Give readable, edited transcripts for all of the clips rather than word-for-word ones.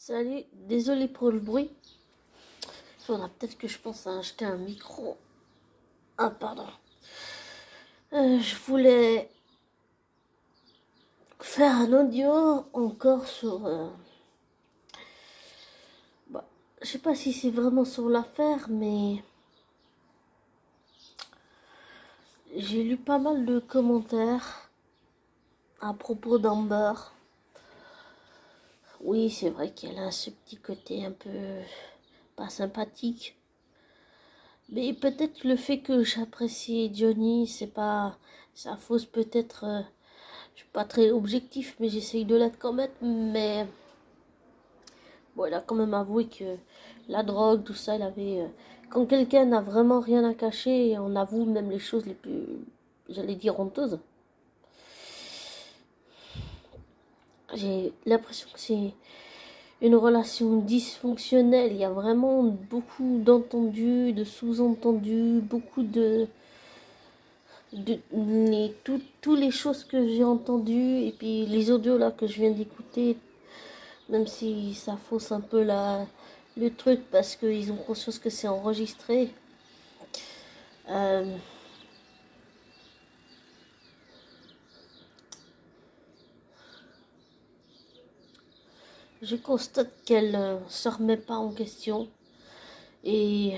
Salut, désolé pour le bruit. Il faudra peut-être que je pense à acheter un micro. Ah, pardon. Je voulais faire un audio encore sur... je sais pas si c'est vraiment sur l'affaire, mais... J'ai lu pas mal de commentaires à propos d'Amber. Oui, c'est vrai qu'elle a ce petit côté un peu pas sympathique. Mais peut-être le fait que j'apprécie Johnny, c'est pas... Ça fausse peut-être... je suis pas très objectif, mais j'essaye de l'être quand même. Mais bon, elle a quand même avoué que la drogue, tout ça, elle avait... quand quelqu'un n'a vraiment rien à cacher, on avoue même les choses les plus, j'allais dire, honteuses. J'ai l'impression que c'est une relation dysfonctionnelle. Il y a vraiment beaucoup d'entendus, de sous-entendus, beaucoup de toutes les choses que j'ai entendues et puis les audios là que je viens d'écouter, même si ça fausse un peu le truc parce qu'ils ont conscience que c'est enregistré. Je constate qu'elle se remet pas en question et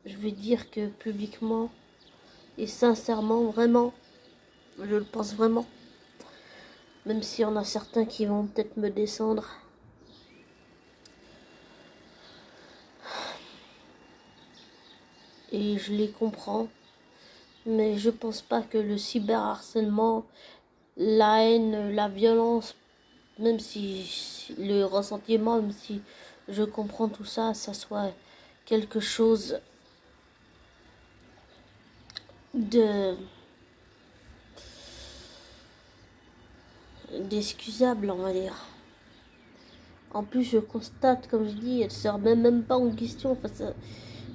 je vais dire que publiquement et sincèrement, vraiment, je le pense vraiment, même s'il y en a certains qui vont peut-être me descendre. Et je les comprends, mais je pense pas que le cyberharcèlement, la haine, la violence, même si le ressentiment, même si je comprends tout ça, ça soit quelque chose d'excusable, on va dire. En plus, je constate, comme je dis, elle se remet même pas en question. Enfin,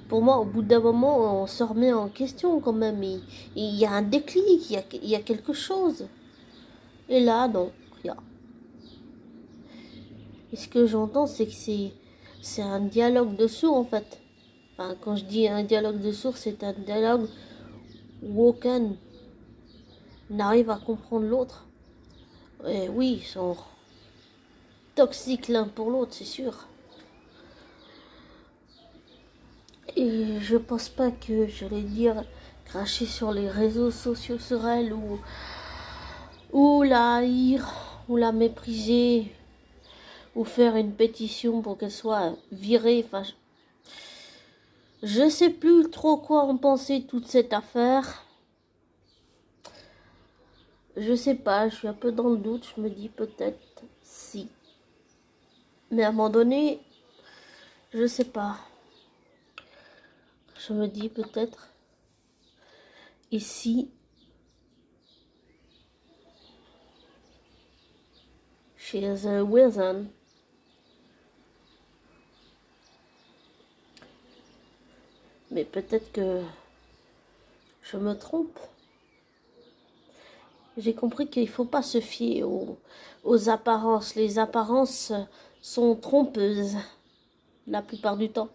pour moi, au bout d'un moment, on se remet en question quand même. Il y a un déclic, il y a quelque chose. Et là, non, rien. Et ce que j'entends, c'est que c'est un dialogue de sourds, en fait. Enfin, quand je dis un dialogue de sourds, c'est un dialogue où aucun n'arrive à comprendre l'autre. Et oui, ils sont toxiques l'un pour l'autre, c'est sûr. Et je pense pas que, j'allais dire, cracher sur les réseaux sociaux sur elle ou la haïr, ou la mépriser, ou faire une pétition pour qu'elle soit virée. Enfin, je sais plus trop quoi en penser toute cette affaire. Je sais pas, je suis un peu dans le doute, je me dis peut-être si. Mais à un moment donné, je sais pas. Je me dis peut-être ici, she is a wizard. Mais peut-être que je me trompe. J'ai compris qu'il ne faut pas se fier aux apparences. Les apparences sont trompeuses la plupart du temps.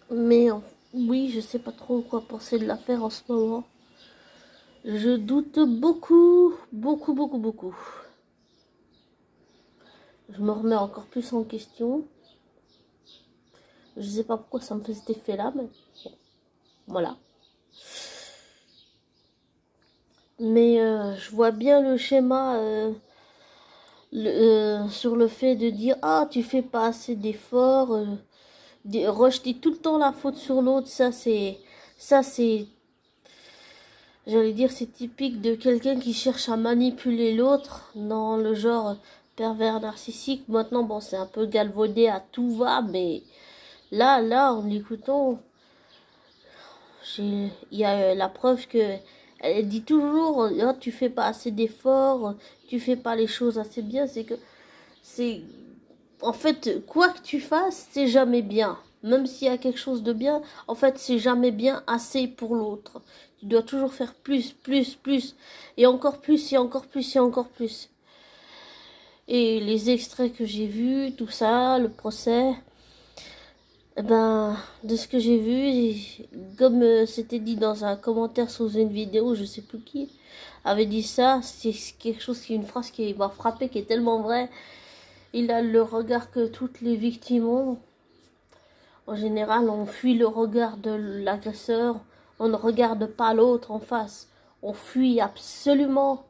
Mais oui, je sais pas trop quoi penser de l'affaire en ce moment. Je doute beaucoup, beaucoup, beaucoup, beaucoup. Je me remets encore plus en question. Je sais pas pourquoi ça me fait cet effet-là, mais bon, voilà. Mais je vois bien le schéma sur le fait de dire « Ah, tu fais pas assez d'efforts rejeter tout le temps la faute sur l'autre, ça c'est, j'allais dire, c'est typique de quelqu'un qui cherche à manipuler l'autre dans le genre pervers narcissique. Maintenant, bon, c'est un peu galvaudé à tout va, mais là, en l'écoutant, il y a la preuve que elle dit toujours, oh, tu fais pas assez d'efforts, tu fais pas les choses assez bien. C'est en fait, quoi que tu fasses, c'est jamais bien. Même s'il y a quelque chose de bien, en fait, c'est jamais bien assez pour l'autre. Tu dois toujours faire plus, plus, plus, et encore plus, et encore plus, et encore plus. Et les extraits que j'ai vus, tout ça, le procès, eh ben, de ce que j'ai vu, comme c'était dit dans un commentaire sous une vidéo, je sais plus qui avait dit ça, c'est quelque chose, une phrase qui m'a frappé, qui est tellement vraie. Il a le regard que toutes les victimes ont. En général, on fuit le regard de l'agresseur, on ne regarde pas l'autre en face. On fuit absolument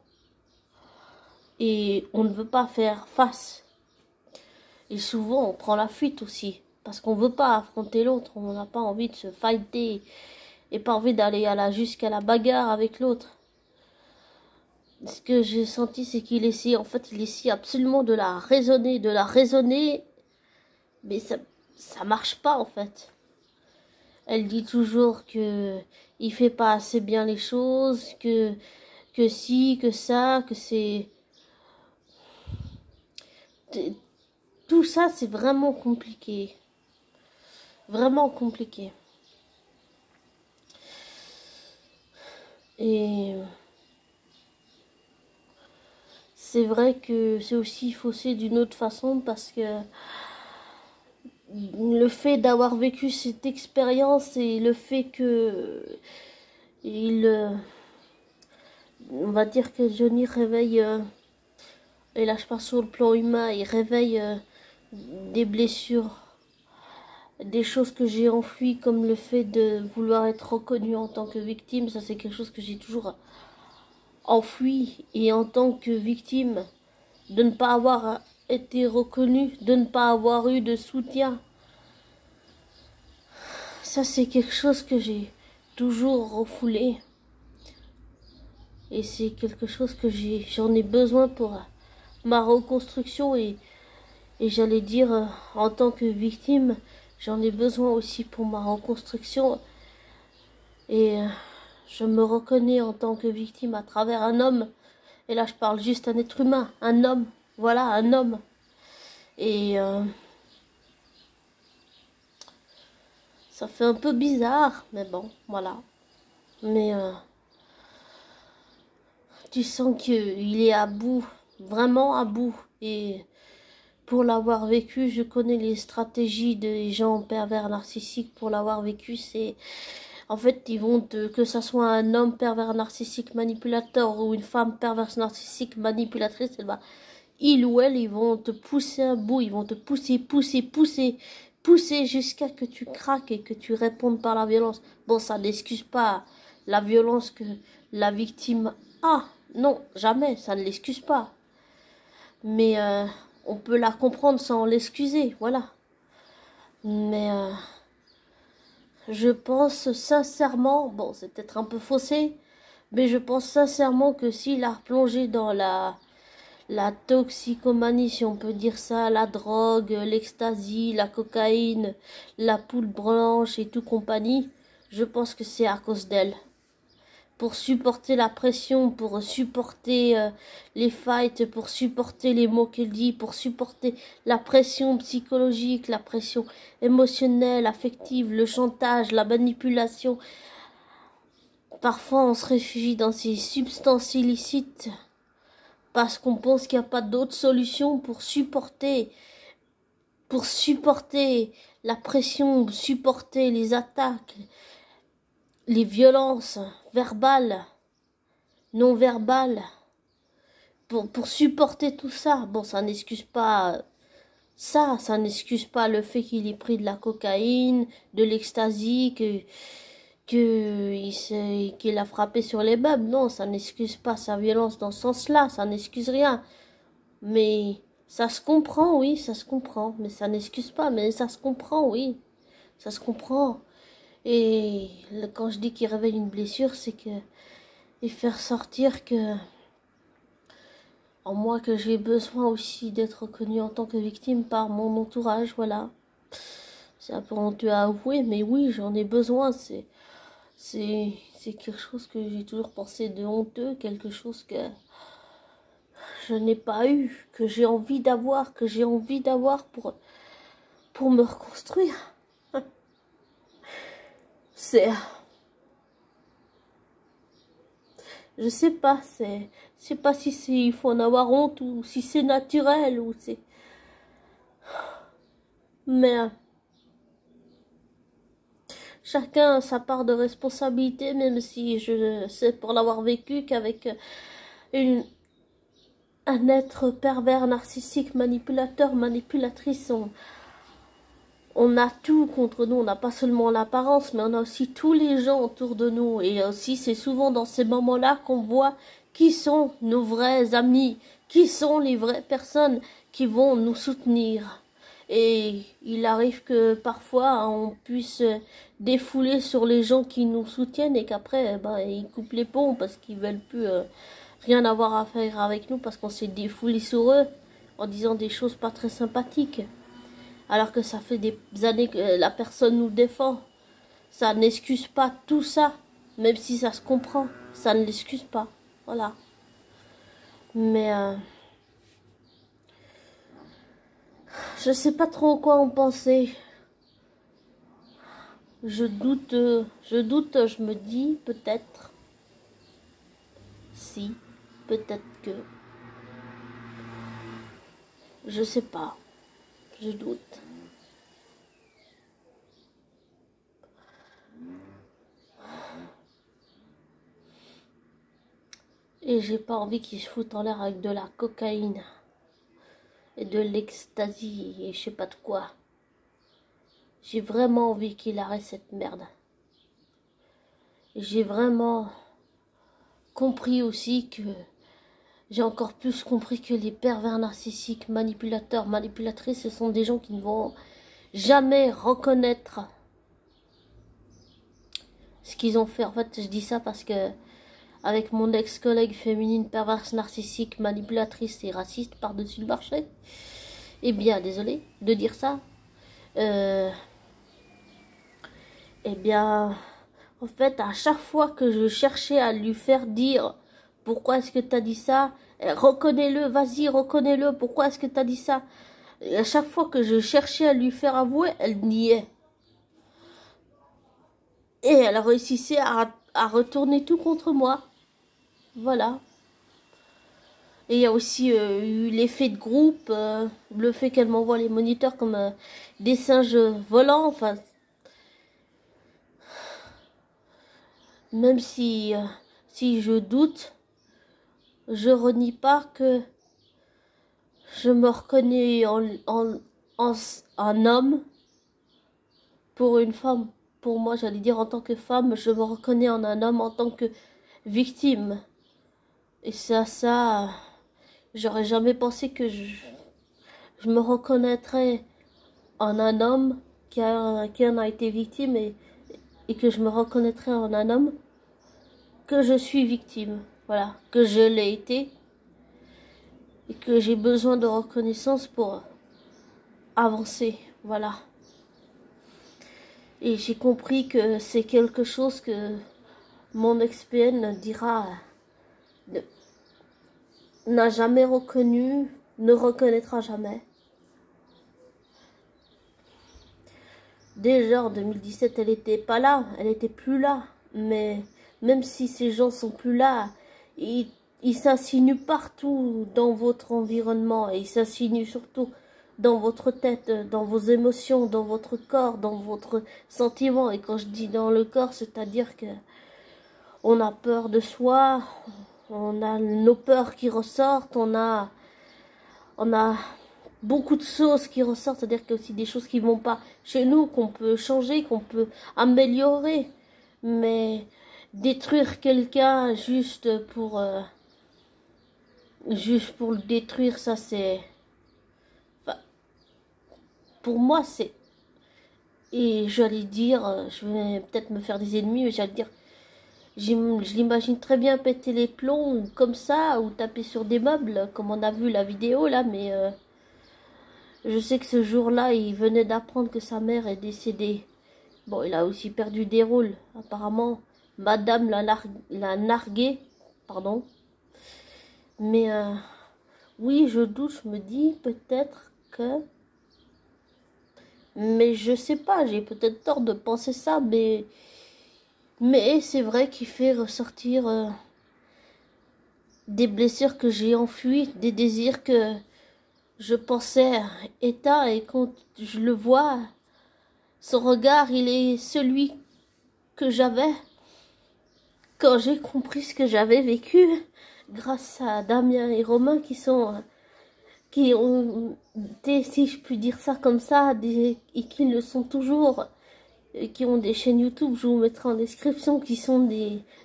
et on ne veut pas faire face. Et souvent, on prend la fuite aussi. Parce qu'on ne veut pas affronter l'autre. On n'a pas envie de se fighter. Et pas envie d'aller jusqu'à la bagarre avec l'autre. Ce que j'ai senti, c'est qu'il essaie, en fait, il essaie absolument de la raisonner. Mais ça marche pas, en fait. Elle dit toujours que il fait pas assez bien les choses, que si, que ça, que c'est... Tout ça, c'est vraiment compliqué. Vraiment compliqué. Et c'est vrai que c'est aussi faussé d'une autre façon parce que le fait d'avoir vécu cette expérience et le fait que on va dire que Johnny réveille, et là je parle sur le plan humain, il réveille des blessures, des choses que j'ai enfouies, comme le fait de vouloir être reconnue en tant que victime. Ça, c'est quelque chose que j'ai toujours enfoui, et en tant que victime, de ne pas avoir été reconnue, de ne pas avoir eu de soutien, ça c'est quelque chose que j'ai toujours refoulé, et c'est quelque chose que j'en ai besoin pour ma reconstruction, et j'allais dire, en tant que victime, j'en ai besoin aussi pour ma reconstruction. Et je me reconnais en tant que victime à travers un homme. Et là, je parle juste un être humain, un homme. Voilà, un homme. Et ça fait un peu bizarre, mais bon, voilà. Mais tu sens qu'il est à bout, vraiment à bout. Et pour l'avoir vécu, je connais les stratégies des gens pervers narcissiques. Pour l'avoir vécu, c'est... En fait, ils vont que ça soit un homme pervers narcissique manipulateur ou une femme perverse narcissique manipulatrice, il ou elle, ils vont te pousser un bout, ils vont te pousser jusqu'à que tu craques et que tu répondes par la violence. Bon, ça n'excuse pas la violence que la victime a. Non, jamais, ça ne l'excuse pas. Mais on peut la comprendre sans l'excuser, voilà. Mais je pense sincèrement, bon, c'est peut-être un peu faussé, mais je pense sincèrement que s'il a replongé dans la toxicomanie, si on peut dire ça, la drogue, l'ecstasy, la cocaïne, la poudre blanche et tout compagnie, je pense que c'est à cause d'elle. Pour supporter la pression, pour supporter les fights, pour supporter les mots qu'elle dit, pour supporter la pression psychologique, la pression émotionnelle, affective, le chantage, la manipulation. Parfois, on se réfugie dans ces substances illicites parce qu'on pense qu'il n'y a pas d'autre solution pour supporter la pression, supporter les attaques, les violences verbales, non verbales, pour supporter tout ça. Bon, ça n'excuse pas ça n'excuse pas le fait qu'il ait pris de la cocaïne, de l'ecstasy, qu'il a frappé sur les meubles. Non, ça n'excuse pas sa violence dans ce sens-là, ça n'excuse rien. Mais ça se comprend, oui, ça se comprend. Mais ça n'excuse pas, mais ça se comprend, oui. Ça se comprend. Et quand je dis qu'il révèle une blessure, c'est que... Et faire sortir que... En moi, que j'ai besoin aussi d'être reconnue en tant que victime par mon entourage, voilà. C'est un peu honteux à avouer, mais oui, j'en ai besoin. C'est quelque chose que j'ai toujours pensé de honteux, quelque chose que je n'ai pas eu, que j'ai envie d'avoir, pour me reconstruire. Je sais pas, je sais pas si c'est, il faut en avoir honte ou si c'est naturel ou c'est... Mais chacun a sa part de responsabilité, même si je sais pour l'avoir vécu qu'avec un être pervers, narcissique, manipulateur, manipulatrice, on a tout contre nous. On n'a pas seulement l'apparence, mais on a aussi tous les gens autour de nous. Et aussi, c'est souvent dans ces moments-là qu'on voit qui sont nos vrais amis, qui sont les vraies personnes qui vont nous soutenir. Et il arrive que parfois on puisse défouler sur les gens qui nous soutiennent et qu'après, ils coupent les ponts parce qu'ils veulent plus rien avoir à faire avec nous parce qu'on s'est défoulé sur eux en disant des choses pas très sympathiques. Alors que ça fait des années que la personne nous défend. Ça n'excuse pas tout ça, même si ça se comprend. Ça ne l'excuse pas. Voilà. Mais je sais pas trop quoi en penser. Je doute, je me dis peut-être, si, peut-être que, je sais pas, je doute. Et j'ai pas envie qu'il se foute en l'air avec de la cocaïne et de l'ecstasy et je sais pas de quoi. J'ai vraiment envie qu'il arrête cette merde. Et j'ai vraiment compris aussi que j'ai encore plus compris que les pervers narcissiques, manipulateurs, manipulatrices, ce sont des gens qui ne vont jamais reconnaître ce qu'ils ont fait. En fait, je dis ça parce que avec mon ex-collègue féminine perverse, narcissique, manipulatrice et raciste par-dessus le marché, eh bien, désolé de dire ça, eh bien, en fait, à chaque fois que je cherchais à lui faire dire pourquoi est-ce que tu as dit ça, reconnais-le, vas-y, reconnais-le, pourquoi est-ce que tu as dit ça, et à chaque fois que je cherchais à lui faire avouer, elle niait. Et elle réussissait à retourner tout contre moi. Voilà. Et il y a aussi eu l'effet de groupe, le fait qu'elle m'envoie les moniteurs comme des singes volants, enfin... Même si je doute, je renie pas que je me reconnais en homme pour une femme. Pour moi, j'allais dire en tant que femme, je me reconnais en un homme en tant que victime. Et ça, j'aurais jamais pensé que je me reconnaîtrais en un homme qui en a été victime et que je me reconnaîtrais en un homme que je suis victime. Voilà, que je l'ai été et que j'ai besoin de reconnaissance pour avancer. Voilà. Et j'ai compris que c'est quelque chose que mon ex-PN dira, n'a jamais reconnu, ne reconnaîtra jamais. Déjà en 2017, elle n'était pas là, elle n'était plus là. Mais même si ces gens sont plus là, ils s'insinuent partout dans votre environnement et ils s'insinuent surtout dans votre tête, dans vos émotions, dans votre corps, dans votre sentiment. Et quand je dis dans le corps, c'est-à-dire que on a peur de soi, on a nos peurs qui ressortent, on a beaucoup de choses qui ressortent, c'est-à-dire qu'il y a aussi des choses qui vont pas chez nous, qu'on peut changer, qu'on peut améliorer. Mais détruire quelqu'un juste pour le détruire, ça c'est... Enfin, pour moi c'est... Et j'allais dire, je vais peut-être me faire des ennemis, mais j'allais dire... Je l'imagine très bien péter les plombs, ou comme ça, ou taper sur des meubles, comme on a vu la vidéo là, mais... je sais que ce jour-là, il venait d'apprendre que sa mère est décédée. Bon, il a aussi perdu des rôles. Apparemment, madame l'a nargué. Pardon. Mais oui, je doute, je me dis peut-être que... Mais je sais pas, j'ai peut-être tort de penser ça, mais c'est vrai qu'il fait ressortir des blessures que j'ai enfuies, des désirs que je pensais éteints, et quand je le vois, son regard, il est celui que j'avais quand j'ai compris ce que j'avais vécu, grâce à Damien et Romain qui ont été, si je puis dire ça comme ça, et qui le sont toujours, et qui ont des chaînes YouTube, je vous mettrai en description, qui sont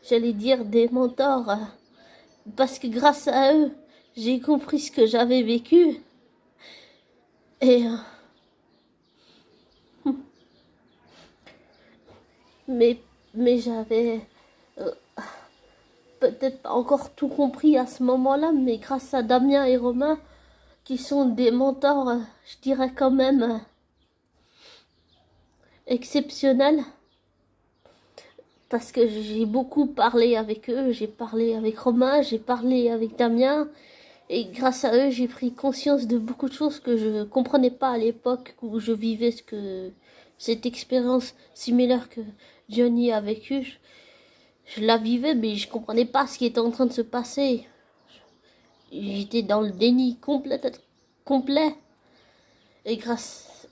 j'allais dire, des mentors, parce que grâce à eux, j'ai compris ce que j'avais vécu, et mais j'avais euh, peut-être pas encore tout compris à ce moment-là, mais grâce à Damien et Romain, qui sont des mentors, je dirais quand même exceptionnels, parce que j'ai beaucoup parlé avec eux, j'ai parlé avec Romain, j'ai parlé avec Damien, et grâce à eux, j'ai pris conscience de beaucoup de choses que je comprenais pas à l'époque où je vivais cette expérience similaire que Johnny a vécue. Je la vivais, mais je comprenais pas ce qui était en train de se passer. J'étais dans le déni complet. Et grâce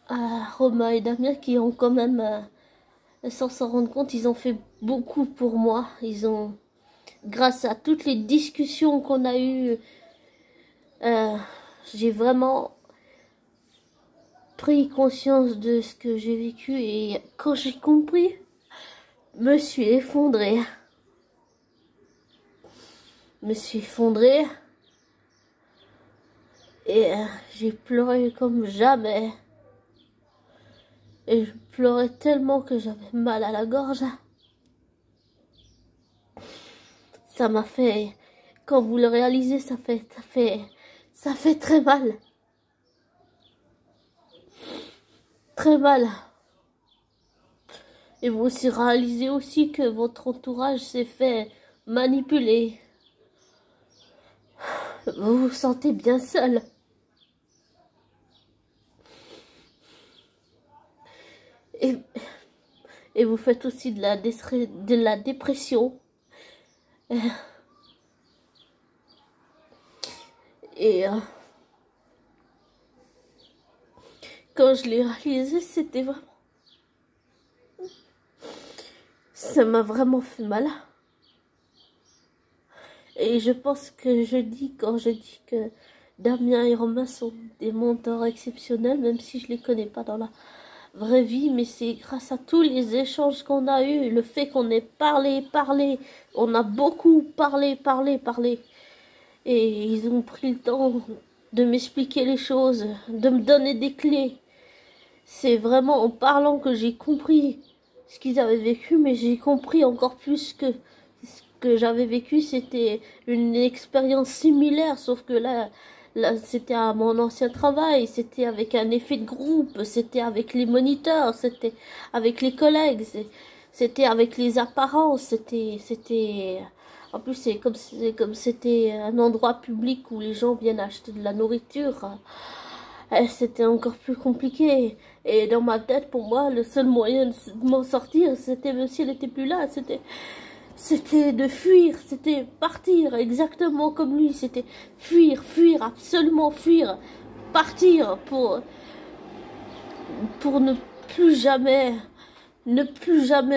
à Romain et Damien qui ont quand même, sans s'en rendre compte, ils ont fait beaucoup pour moi. Grâce à toutes les discussions qu'on a eues, j'ai vraiment pris conscience de ce que j'ai vécu, et quand j'ai compris, me suis effondrée. Et j'ai pleuré comme jamais. Et je pleurais tellement que j'avais mal à la gorge. Ça m'a fait, quand vous le réalisez, ça fait très mal. Très mal. Et vous aussi réalisez aussi que votre entourage s'est fait manipuler. Vous vous sentez bien seul. Et vous faites aussi de la dépression. Et quand je l'ai réalisé, ça m'a vraiment fait mal. Et je pense que quand je dis que Damien et Romain sont des mentors exceptionnels, même si je les connais pas dans la vraie vie, mais c'est grâce à tous les échanges qu'on a eus, le fait qu'on ait parlé, on a beaucoup parlé. Et ils ont pris le temps de m'expliquer les choses, de me donner des clés. C'est vraiment en parlant que j'ai compris ce qu'ils avaient vécu, mais j'ai compris encore plus que ce que j'avais vécu, c'était une expérience similaire, sauf que là c'était à mon ancien travail, c'était avec un effet de groupe, c'était avec les moniteurs, c'était avec les collègues, c'était avec les apparences, en plus c'est comme c'était un endroit public où les gens viennent acheter de la nourriture. C'était encore plus compliqué. Et dans ma tête, pour moi, le seul moyen de m'en sortir, c'était, même si elle n'était plus là, c'était de fuir, c'était partir, exactement comme lui. C'était fuir, absolument fuir, partir pour ne plus jamais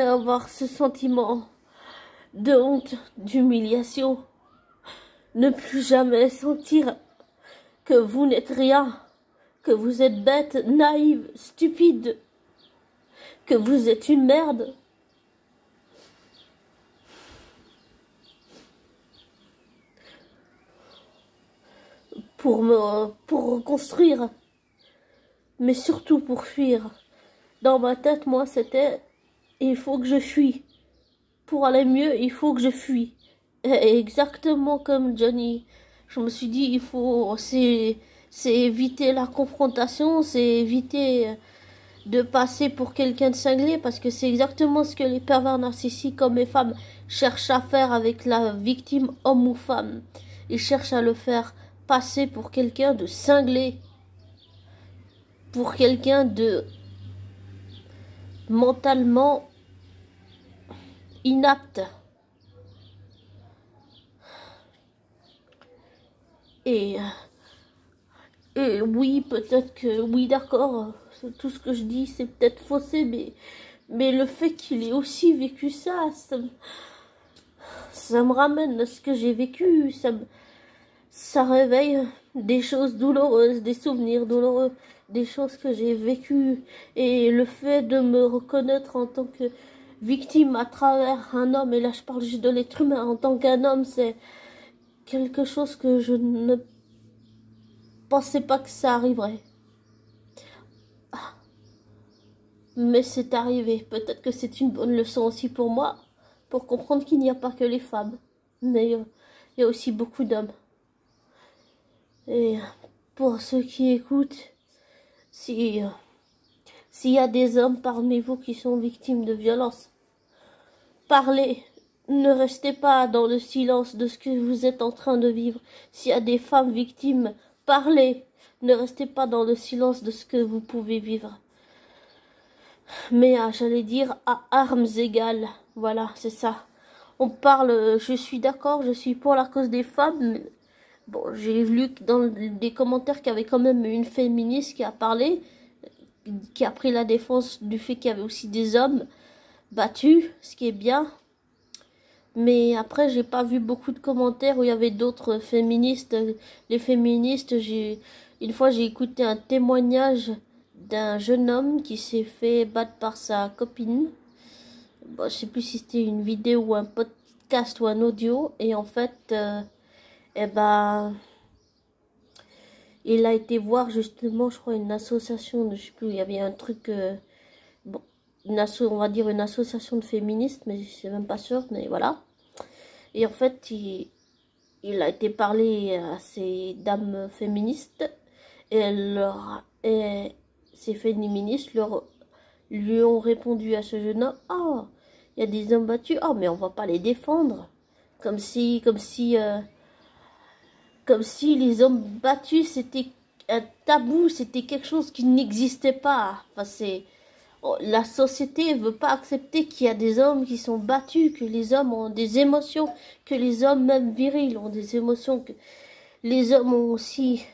avoir ce sentiment de honte, d'humiliation. Ne plus jamais sentir que vous n'êtes rien, que vous êtes bête, naïve, stupide, que vous êtes une merde. Pour reconstruire, mais surtout pour fuir. Dans ma tête, moi, c'était, il faut que je fuis. Pour aller mieux, il faut que je fuis. Et exactement comme Johnny. Je me suis dit, c'est éviter la confrontation, c'est éviter de passer pour quelqu'un de cinglé, parce que c'est exactement ce que les pervers narcissiques, hommes et femmes, cherchent à faire avec la victime, homme ou femme. Ils cherchent à le faire passer pour quelqu'un de cinglé, pour quelqu'un de mentalement inapte. Et, et oui, peut-être que, oui, d'accord, tout ce que je dis, c'est peut-être faussé, mais le fait qu'il ait aussi vécu ça, ça me ramène à ce que j'ai vécu, ça réveille des choses douloureuses, des souvenirs douloureux, des choses que j'ai vécues. Et le fait de me reconnaître en tant que victime à travers un homme, et là je parle juste de l'être humain, en tant qu'un homme, c'est quelque chose que je ne pensais pas que ça arriverait. Mais c'est arrivé. Peut-être que c'est une bonne leçon aussi pour moi, pour comprendre qu'il n'y a pas que les femmes, mais il y a aussi beaucoup d'hommes. Et pour ceux qui écoutent, s'il y a des hommes parmi vous qui sont victimes de violences, parlez. Ne restez pas dans le silence de ce que vous êtes en train de vivre. S'il y a des femmes victimes, parlez. Ne restez pas dans le silence de ce que vous pouvez vivre. Mais j'allais dire à armes égales. Voilà, c'est ça. On parle, je suis d'accord, je suis pour la cause des femmes. Mais bon, j'ai lu dans des commentaires qu'il y avait quand même une féministe qui a parlé, qui a pris la défense du fait qu'il y avait aussi des hommes battus, ce qui est bien. Mais après, j'ai pas vu beaucoup de commentaires où il y avait d'autres féministes. Les féministes, une fois j'ai écouté un témoignage d'un jeune homme qui s'est fait battre par sa copine. Bon, je sais plus si c'était une vidéo ou un podcast ou un audio. Et en fait, eh ben, il a été voir justement, je crois, une association, je sais plus, il y avait un truc, bon, on va dire une association de féministes, mais je sais même pas sûr, mais voilà. Et en fait, il a été parlé à ces dames féministes et ces féministes lui ont répondu à ce jeune homme, oh, il y a des hommes battus, oh, mais on va pas les défendre. Comme si les hommes battus c'était un tabou, c'était quelque chose qui n'existait pas. Enfin, la société ne veut pas accepter qu'il y a des hommes qui sont battus, que les hommes ont des émotions, que les hommes même virils ont des émotions, que les hommes ont aussi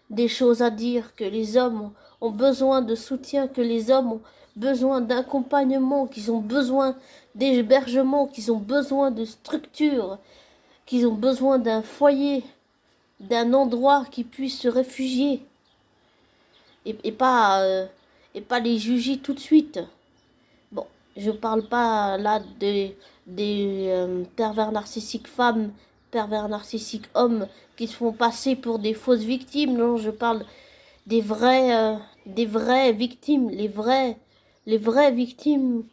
des choses à dire, que les hommes ont besoin de soutien, que les hommes ont besoin d'accompagnement, qu'ils ont besoin d'hébergement, qu'ils ont besoin de structure, qu'ils ont besoin d'un foyer, d'un endroit qui puisse se réfugier et pas les juger tout de suite. Bon, je parle pas là des pervers narcissiques femmes, pervers narcissiques hommes qui se font passer pour des fausses victimes. Non, je parle des vraies victimes, les vraies victimes,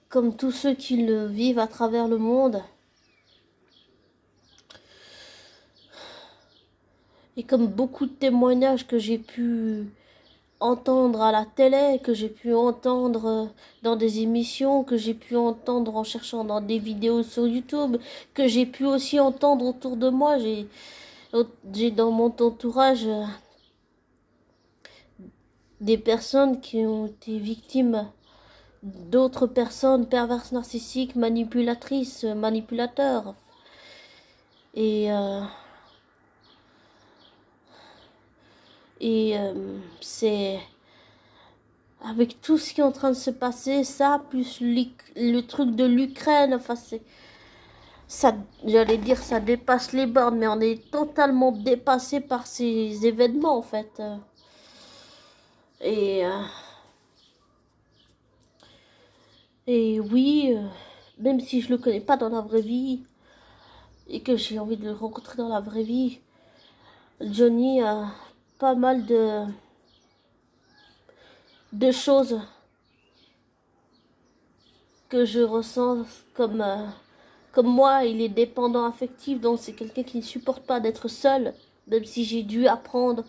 comme tous ceux qui le vivent à travers le monde. Et comme beaucoup de témoignages que j'ai pu entendre à la télé, que j'ai pu entendre dans des émissions, que j'ai pu entendre en cherchant dans des vidéos sur YouTube, que j'ai pu aussi entendre autour de moi. J'ai dans mon entourage des personnes qui ont été victimes d'autres personnes perverses, narcissiques, manipulatrices, manipulateurs. Et c'est avec tout ce qui est en train de se passer, ça, plus le truc de l'Ukraine, enfin ça, j'allais dire, ça dépasse les bornes, mais on est totalement dépassé par ces événements, en fait. Et oui, même si je le connais pas dans la vraie vie, et que j'ai envie de le rencontrer dans la vraie vie, Johnny a pas mal de choses que je ressens comme moi. Il est dépendant affectif, donc c'est quelqu'un qui ne supporte pas d'être seul, même si j'ai dû apprendre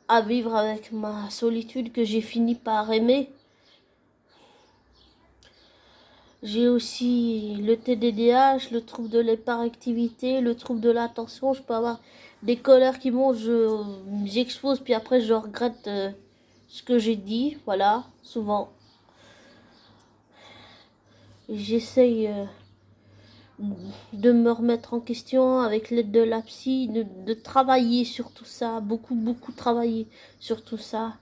à vivre avec ma solitude que j'ai fini par aimer. J'ai aussi le TDDH, le trouble de l'hyperactivité, le trouble de l'attention. Je peux avoir des colères qui montent, j'expose, puis après je regrette ce que j'ai dit, voilà, souvent. J'essaye de me remettre en question avec l'aide de la psy, de travailler sur tout ça, beaucoup travailler sur tout ça,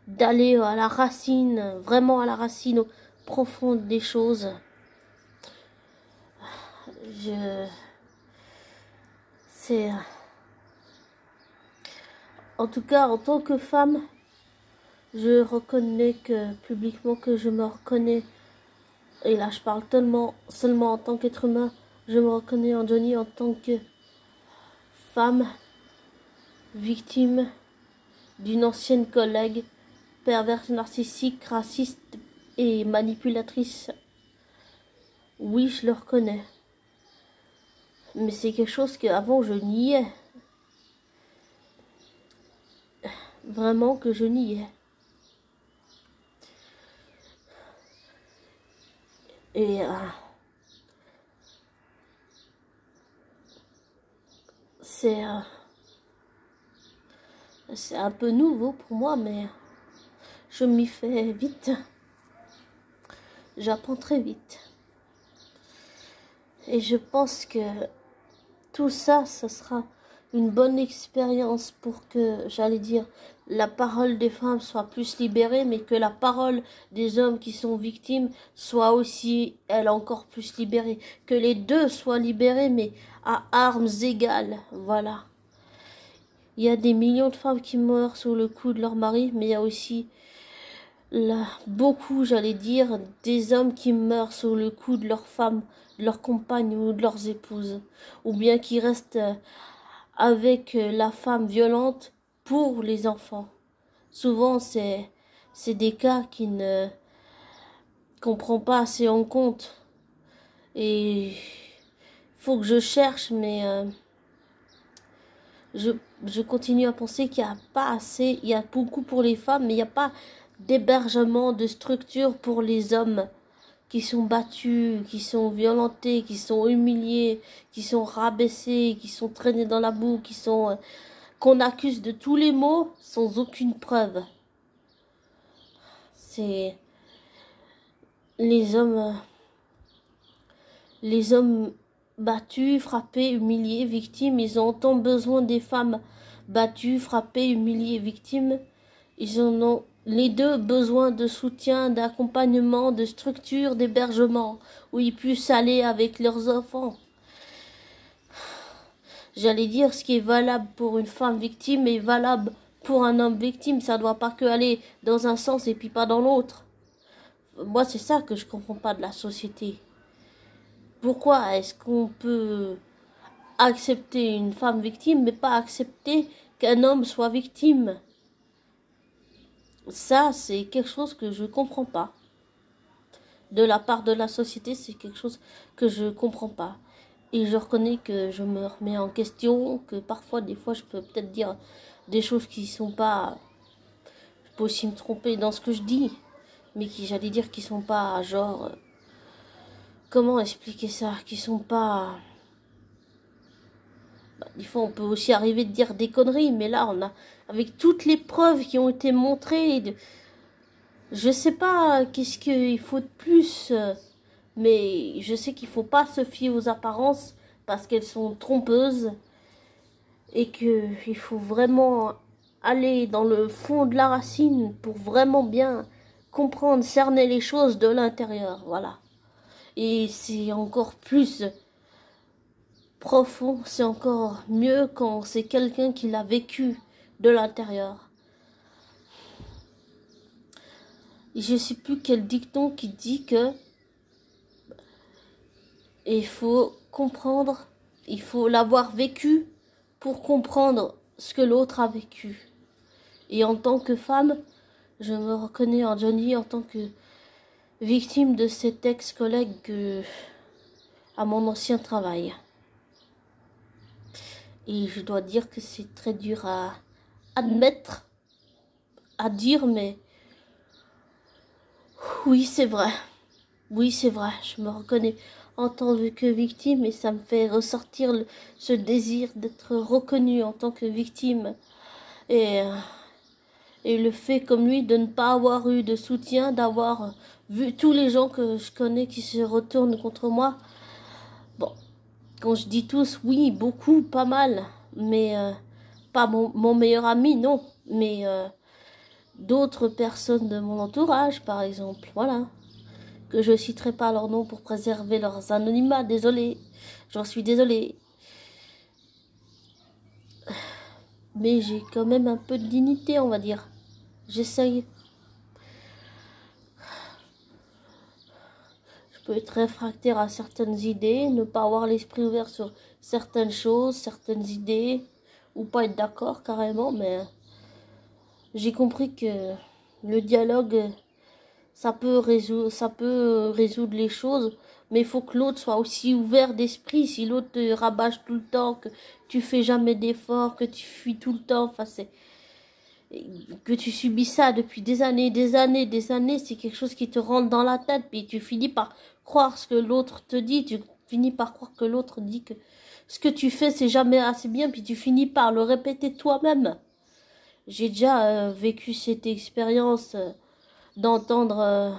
d'aller à la racine, vraiment à la racine profonde des choses. C'est en tout cas, en tant que femme, je reconnais que publiquement que je me reconnais, et là je parle seulement en tant qu'être humain, je me reconnais en Johnny en tant que femme victime d'une ancienne collègue perverse, narcissique, raciste et manipulatrice. Oui, je le reconnais. Mais c'est quelque chose qu'avant je niais. Vraiment que je niais. Et c'est un peu nouveau pour moi, mais je m'y fais vite. J'apprends très vite. Et je pense que tout ça, ça sera une bonne expérience pour que, j'allais dire, la parole des femmes soit plus libérée, mais que la parole des hommes qui sont victimes soit aussi, elle, encore plus libérée. Que les deux soient libérés, mais à armes égales. Voilà. Il y a des millions de femmes qui meurent sous le coup de leur mari, mais il y a aussi beaucoup, j'allais dire, des hommes qui meurent sous le coup de leurs femmes, de leurs compagnes ou de leurs épouses, ou bien qui restent avec la femme violente pour les enfants. Souvent, c'est des cas qui ne comprend pas assez en compte. Et il faut que je cherche, mais je continue à penser qu'il n'y a pas assez, il y a beaucoup pour les femmes, mais il n'y a pas d'hébergement, de structure pour les hommes qui sont battus, qui sont violentés, qui sont humiliés, qui sont rabaissés, qui sont traînés dans la boue, qu'on accuse de tous les maux sans aucune preuve. C'est les hommes battus, frappés, humiliés, victimes, ils ont autant besoin des femmes battues, frappées, humiliées, victimes. Ils en ont les deux besoin de soutien, d'accompagnement, de structure, d'hébergement, où ils puissent aller avec leurs enfants. J'allais dire, ce qui est valable pour une femme victime est valable pour un homme victime. Ça ne doit pas que aller dans un sens et puis pas dans l'autre. Moi, c'est ça que je comprends pas de la société. Pourquoi est-ce qu'on peut accepter une femme victime, mais pas accepter qu'un homme soit victime? Ça, c'est quelque chose que je comprends pas. De la part de la société, c'est quelque chose que je comprends pas. Et je reconnais que je me remets en question, que parfois, des fois, je peux peut-être dire des choses qui sont pas... Je peux aussi me tromper dans ce que je dis, mais qui, j'allais dire, qui sont pas, genre... Comment expliquer ça? Qui sont pas... Des fois, on peut aussi arriver de dire des conneries, mais là, on a... Avec toutes les preuves qui ont été montrées... Je sais pas qu'est-ce qu'il faut de plus, mais je sais qu'il faut pas se fier aux apparences parce qu'elles sont trompeuses et qu'il faut vraiment aller dans le fond de la racine pour vraiment bien comprendre, cerner les choses de l'intérieur, voilà. Et c'est encore plus profond, c'est encore mieux quand c'est quelqu'un qui l'a vécu de l'intérieur. Je sais plus quel dicton qui dit que il faut comprendre, il faut l'avoir vécu pour comprendre ce que l'autre a vécu. Et en tant que femme, je me reconnais en Johnny en tant que victime de cet ex-collègue à mon ancien travail. Et je dois dire que c'est très dur à admettre, à dire, mais oui, c'est vrai. Oui, c'est vrai, je me reconnais en tant que victime et ça me fait ressortir ce désir d'être reconnue en tant que victime. Et Et le fait comme lui de ne pas avoir eu de soutien, d'avoir vu tous les gens que je connais qui se retournent contre moi. Bon, quand je dis tous, oui, beaucoup, pas mal. Mais pas mon meilleur ami, non. Mais d'autres personnes de mon entourage, par exemple. Voilà. Que je citerai pas leur nom pour préserver leurs anonymats. Désolé. J'en suis désolée. Mais j'ai quand même un peu de dignité, on va dire. J'essaye. Je peux être réfractaire à certaines idées, ne pas avoir l'esprit ouvert sur certaines choses, certaines idées, ou pas être d'accord carrément, mais j'ai compris que le dialogue, ça peut résoudre les choses, mais il faut que l'autre soit aussi ouvert d'esprit. Si l'autre te rabâche tout le temps, que tu fais jamais d'efforts, que tu fuis tout le temps, enfin que tu subis ça depuis des années, c'est quelque chose qui te rentre dans la tête, puis tu finis par croire ce que l'autre te dit, tu finis par croire que l'autre dit que ce que tu fais c'est jamais assez bien, puis tu finis par le répéter toi-même. J'ai déjà vécu cette expérience d'entendre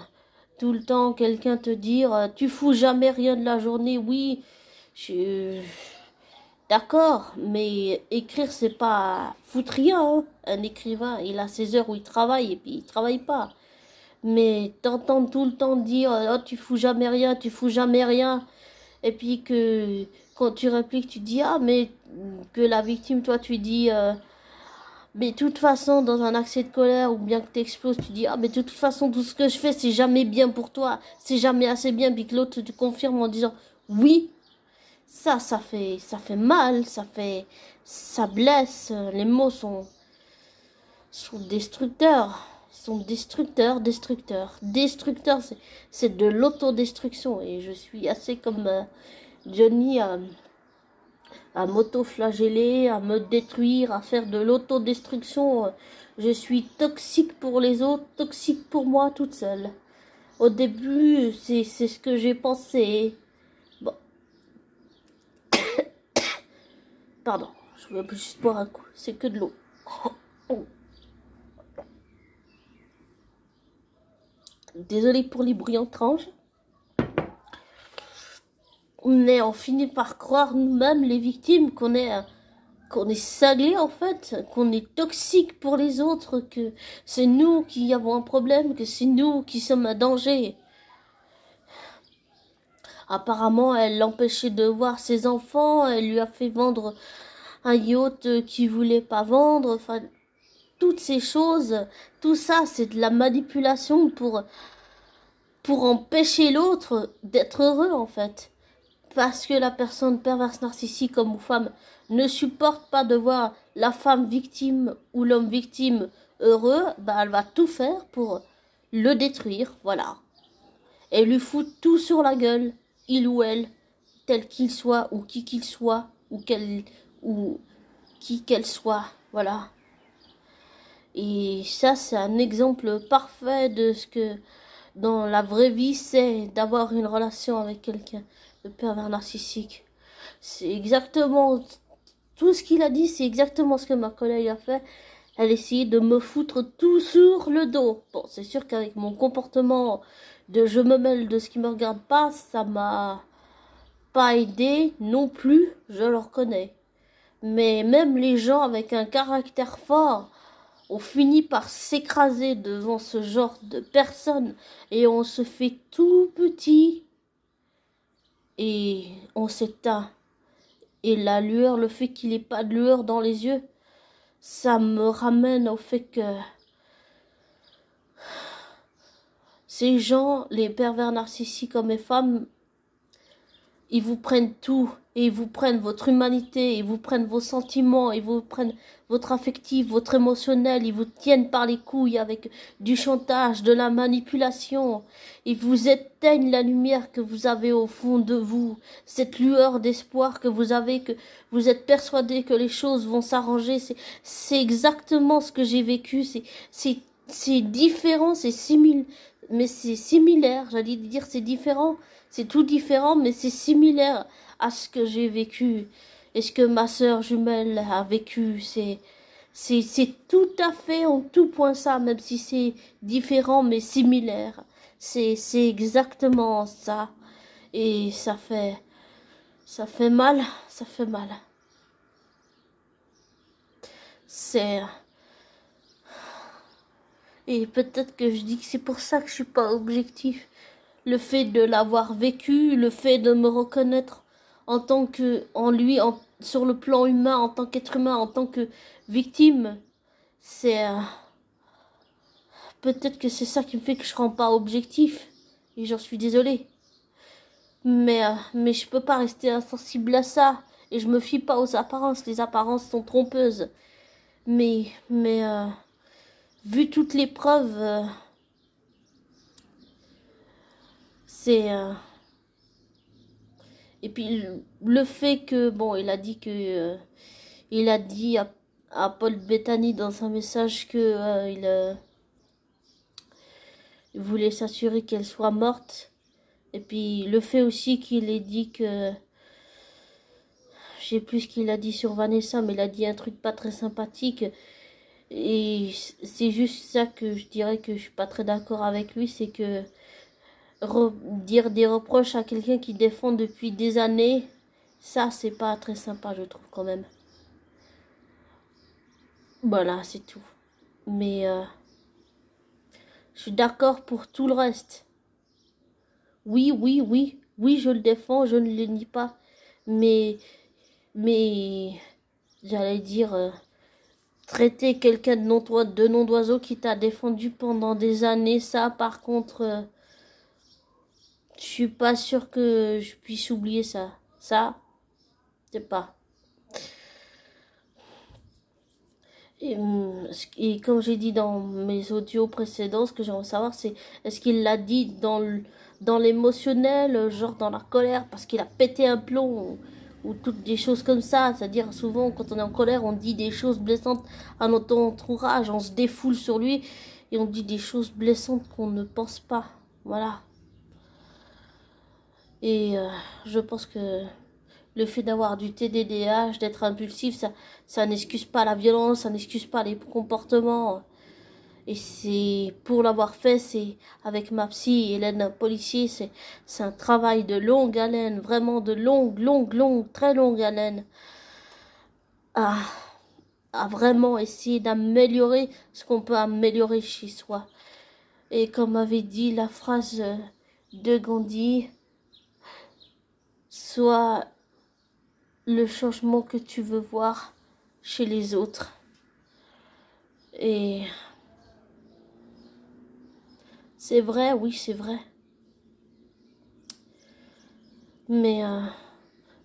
tout le temps quelqu'un te dire tu fous jamais rien de la journée. Oui, je d'accord, mais écrire c'est pas foutre rien, hein. Un écrivain, il a ses heures où il travaille et puis il travaille pas. Mais t'entends tout le temps dire oh tu fous jamais rien, tu fous jamais rien, et puis que quand tu répliques tu dis ah mais que la victime toi tu dis mais de toute façon dans un accès de colère ou bien que t'exploses tu dis ah mais de toute façon tout ce que je fais c'est jamais bien pour toi, c'est jamais assez bien, puis que l'autre te confirme en disant oui. Ça fait mal, ça blesse. Les mots sont destructeurs. Ils sont destructeurs. Destructeur, c'est de l'autodestruction. Et je suis assez comme Johnny à m'auto-flageller, à me détruire, à faire de l'autodestruction. Je suis toxique pour les autres, toxique pour moi toute seule. Au début, c'est ce que j'ai pensé. Bon, pardon, je veux juste boire un coup, c'est que de l'eau. Désolée pour les bruits étranges. Mais on finit par croire nous-mêmes, les victimes, qu'on est cinglés en fait, qu'on est toxique pour les autres, que c'est nous qui avons un problème, que c'est nous qui sommes un danger. Apparemment, elle l'empêchait de voir ses enfants, elle lui a fait vendre un yacht qu'il voulait pas vendre, enfin, toutes ces choses, tout ça, c'est de la manipulation pour empêcher l'autre d'être heureux, en fait. Parce que la personne perverse narcissique, homme ou femme, ne supporte pas de voir la femme victime ou l'homme victime heureux, bah, elle va tout faire pour le détruire, voilà. Et lui fout tout sur la gueule, il ou elle, tel qu'il soit, ou qui qu'il soit, ou qui qu'elle soit, voilà. Et ça, c'est un exemple parfait de ce que, dans la vraie vie, c'est d'avoir une relation avec quelqu'un de pervers narcissique. C'est exactement tout ce qu'il a dit, c'est exactement ce que ma collègue a fait. Elle essayait de me foutre tout sur le dos. Bon, c'est sûr qu'avec mon comportement de je me mêle de ce qui me regarde pas, ça m'a pas aidé non plus, je le reconnais. Mais même les gens avec un caractère fort on finit par s'écraser devant ce genre de personnes et on se fait tout petit et on s'éteint. Et la lueur, le fait qu'il n'ait pas de lueur dans les yeux, ça me ramène au fait que ces gens, les pervers narcissiques hommes et femmes, ils vous prennent tout, et ils vous prennent votre humanité, ils vous prennent vos sentiments, ils vous prennent votre affectif, votre émotionnel, ils vous tiennent par les couilles avec du chantage, de la manipulation, ils vous éteignent la lumière que vous avez au fond de vous, cette lueur d'espoir que vous avez, que vous êtes persuadé que les choses vont s'arranger, c'est exactement ce que j'ai vécu, c'est différent, c'est similaire, mais c'est similaire, j'allais dire c'est différent, c'est tout différent, mais c'est similaire à ce que j'ai vécu et ce que ma sœur jumelle a vécu. C'est tout à fait en tout point ça, même si c'est différent mais similaire. C'est exactement ça. Et ça fait mal, ça fait mal. C'est... Et peut-être que je dis que c'est pour ça que je suis pas objectif. Le fait de l'avoir vécu, le fait de me reconnaître en tant que, en lui, sur le plan humain, en tant qu'être humain, en tant que victime, c'est... peut-être que c'est ça qui me fait que je rends pas objectif. Et j'en suis désolée. Mais je peux pas rester insensible à ça. Et je me fie pas aux apparences. Les apparences sont trompeuses. Mais vu toutes les preuves, c'est... et puis le fait que... Bon, il a dit que... il a dit à Paul Bettany dans un message que il voulait s'assurer qu'elle soit morte. Et puis le fait aussi qu'il ait dit que... Je sais plus ce qu'il a dit sur Vanessa, mais il a dit un truc pas très sympathique. Et c'est juste ça que je dirais que je suis pas très d'accord avec lui, c'est que dire des reproches à quelqu'un qui défend depuis des années, ça c'est pas très sympa, je trouve quand même. Voilà, c'est tout. Mais je suis d'accord pour tout le reste. Oui, oui, oui, oui, je le défends, je ne le nie pas. Mais j'allais dire, traiter quelqu'un de nom d'oiseau qui t'a défendu pendant des années, ça par contre, je suis pas sûre que je puisse oublier ça. Ça, c'est pas. Et comme j'ai dit dans mes audios précédents, ce que j'aimerais savoir, c'est est-ce qu'il l'a dit dans l'émotionnel, genre dans la colère, parce qu'il a pété un plomb, ou toutes des choses comme ça. C'est-à-dire, souvent, quand on est en colère, on dit des choses blessantes à notre entourage, on se défoule sur lui, et on dit des choses blessantes qu'on ne pense pas. Voilà. Et je pense que le fait d'avoir du TDDH, d'être impulsif, ça n'excuse pas la violence, ça n'excuse pas les comportements. Et c'est pour l'avoir fait, c'est avec ma psy Hélène, un policier, c'est un travail de longue haleine, vraiment de longue, très longue haleine. À vraiment essayer d'améliorer ce qu'on peut améliorer chez soi. Et comme avait dit la phrase de Gandhi, sois le changement que tu veux voir chez les autres. Et c'est vrai, oui, c'est vrai. Mais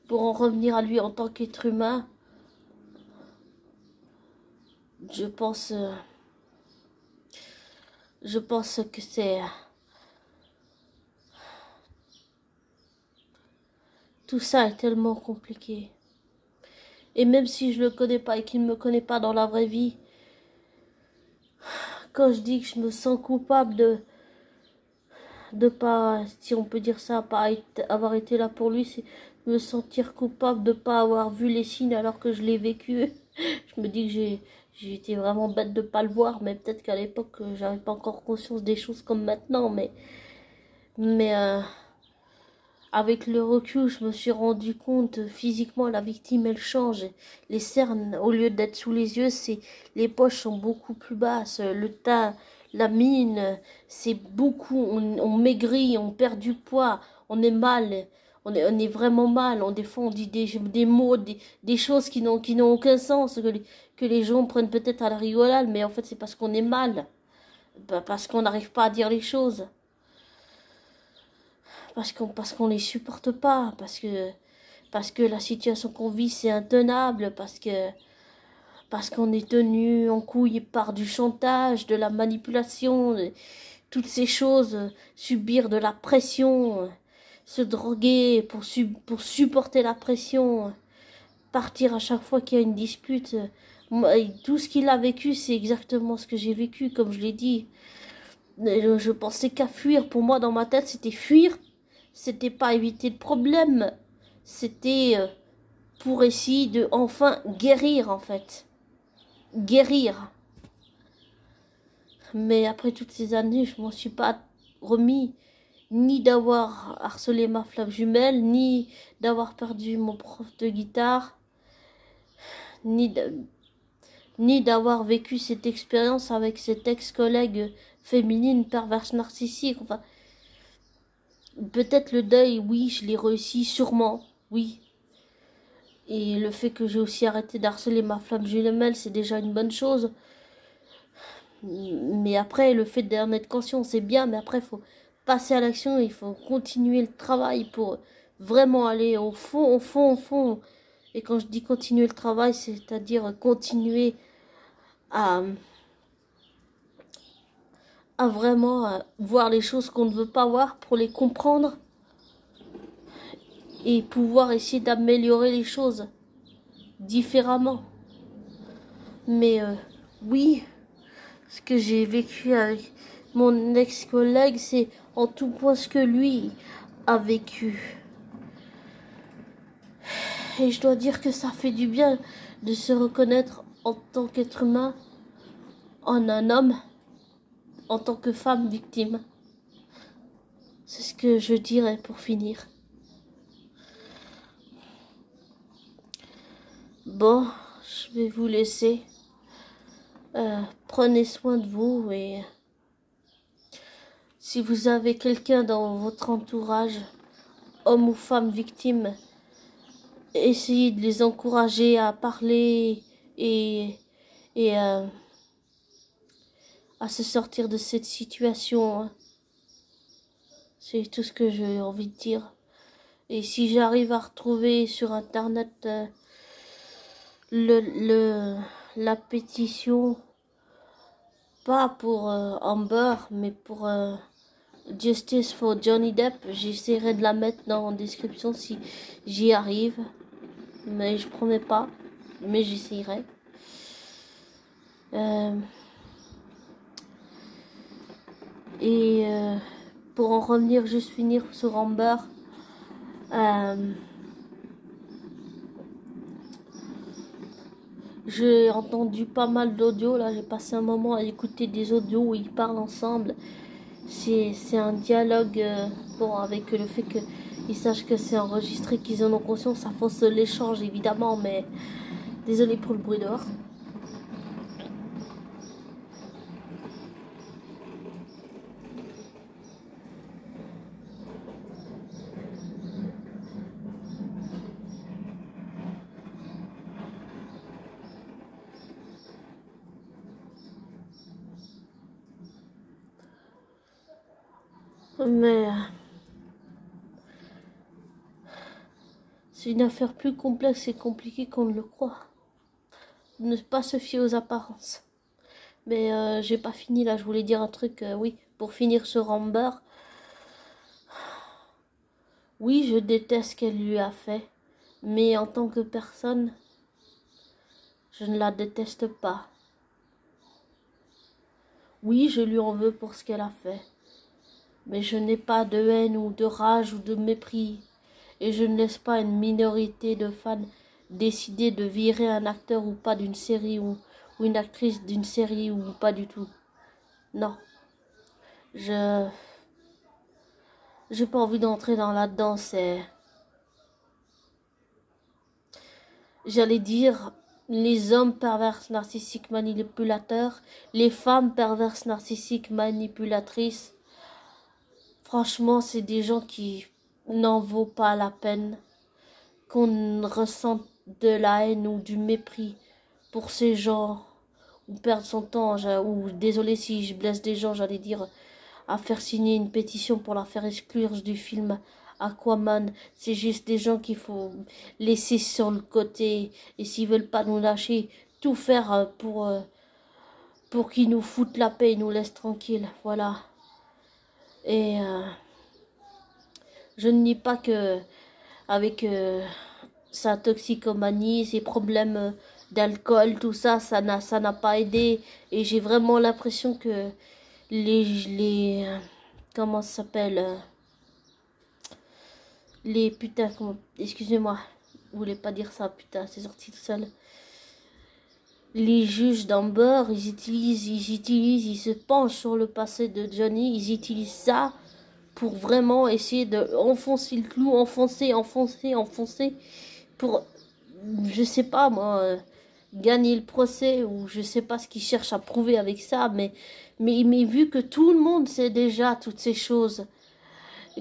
pour en revenir à lui en tant qu'être humain, je pense que c'est... tout ça est tellement compliqué. Et même si je le connais pas et qu'il ne me connaît pas dans la vraie vie, quand je dis que je me sens coupable de pas, si on peut dire ça, pas avoir été là pour lui, c'est me sentir coupable de pas avoir vu les signes alors que je l'ai vécu. Je me dis que j'ai été vraiment bête de pas le voir, mais peut-être qu'à l'époque j'avais pas encore conscience des choses comme maintenant, mais avec le recul, je me suis rendu compte physiquement la victime elle change. Les cernes, au lieu d'être sous les yeux, les poches sont beaucoup plus basses, le teint, la mine, c'est beaucoup, on maigrit, on perd du poids, on est mal, on est vraiment mal. Des fois on dit des mots, des choses qui n'ont aucun sens, que les gens prennent peut-être à la rigolade, mais en fait c'est parce qu'on est mal, parce qu'on n'arrive pas à dire les choses. Parce qu'on les supporte pas, parce que la situation qu'on vit c'est intenable, parce qu'on est tenu en couille par du chantage, de la manipulation, toutes ces choses, subir de la pression, se droguer pour supporter la pression, partir à chaque fois qu'il y a une dispute. Tout ce qu'il a vécu c'est exactement ce que j'ai vécu, comme je l'ai dit. Je pensais qu'à fuir. Pour moi dans ma tête c'était fuir. C'était pas éviter le problème, c'était pour essayer de enfin guérir en fait. guérir. Mais après toutes ces années, je m'en suis pas remis, ni d'avoir harcelé ma flamme jumelle, ni d'avoir perdu mon prof de guitare, ni d'avoir vécu cette expérience avec cette ex-collègue féminine perverse narcissique. Enfin, peut-être le deuil, oui, je l'ai réussi, sûrement, oui. Et le fait que j'ai aussi arrêté d'harceler ma flamme jumelle, c'est déjà une bonne chose. Mais après, le fait d'en être conscient, c'est bien, mais après, il faut passer à l'action, il faut continuer le travail pour vraiment aller au fond, au fond, au fond. Et quand je dis continuer le travail, c'est-à-dire continuer à, vraiment voir les choses qu'on ne veut pas voir pour les comprendre et pouvoir essayer d'améliorer les choses différemment. Mais oui, ce que j'ai vécu avec mon ex-collègue, c'est en tout point ce que lui a vécu. Et je dois dire que ça fait du bien de se reconnaître en tant qu'être humain, en un homme, en tant que femme victime. C'est ce que je dirais pour finir. Bon, je vais vous laisser. Prenez soin de vous et si vous avez quelqu'un dans votre entourage, homme ou femme victime, essayez de les encourager à parler et à se sortir de cette situation. C'est tout ce que j'ai envie de dire. Et si j'arrive à retrouver sur internet la pétition, pas pour Amber, mais pour Justice for Johnny Depp, j'essaierai de la mettre dans la description si j'y arrive. Mais je promets pas, mais j'essaierai. Pour en revenir, juste finir sur Amber, j'ai entendu pas mal d'audios, là j'ai passé un moment à écouter des audios où ils parlent ensemble. C'est un dialogue, bon, avec le fait qu'ils sachent que c'est enregistré, qu'ils en ont conscience, ça fausse l'échange évidemment, mais désolé pour le bruit dehors. Mais c'est une affaire plus complexe et compliquée qu'on ne le croit. Ne pas se fier aux apparences. Mais j'ai pas fini là, je voulais dire un truc, oui, pour finir sur Amber. Oui, je déteste ce qu'elle lui a fait, mais en tant que personne, je ne la déteste pas. Oui, je lui en veux pour ce qu'elle a fait, mais je n'ai pas de haine ou de rage ou de mépris, et je ne laisse pas une minorité de fans décider de virer un acteur ou pas d'une série ou une actrice d'une série ou pas du tout. Non. J'ai pas envie d'entrer dans là-dedans, j'allais dire les hommes pervers narcissiques manipulateurs, les femmes perverses narcissiques manipulatrices. Franchement, c'est des gens qui n'en vaut pas la peine qu'on ressente de la haine ou du mépris pour ces gens ou perdre son temps, ou désolé si je blesse des gens, j'allais dire à faire signer une pétition pour la faire exclure du film Aquaman. C'est juste des gens qu'il faut laisser sur le côté et s'ils veulent pas nous lâcher, tout faire pour qu'ils nous foutent la paix et nous laissent tranquilles. Voilà. Et je ne nie pas que avec sa toxicomanie, ses problèmes d'alcool, tout ça, ça n'a pas aidé. Et j'ai vraiment l'impression que les comment ça s'appelle les putains, excusez-moi, je voulais pas dire ça, putain, c'est sorti tout seul. les juges d'Amber, ils se penchent sur le passé de Johnny, ils utilisent ça pour vraiment essayer de enfoncer le clou, enfoncer, pour, je sais pas moi, gagner le procès, ou je sais pas ce qu'ils cherchent à prouver avec ça, mais vu que tout le monde sait déjà toutes ces choses,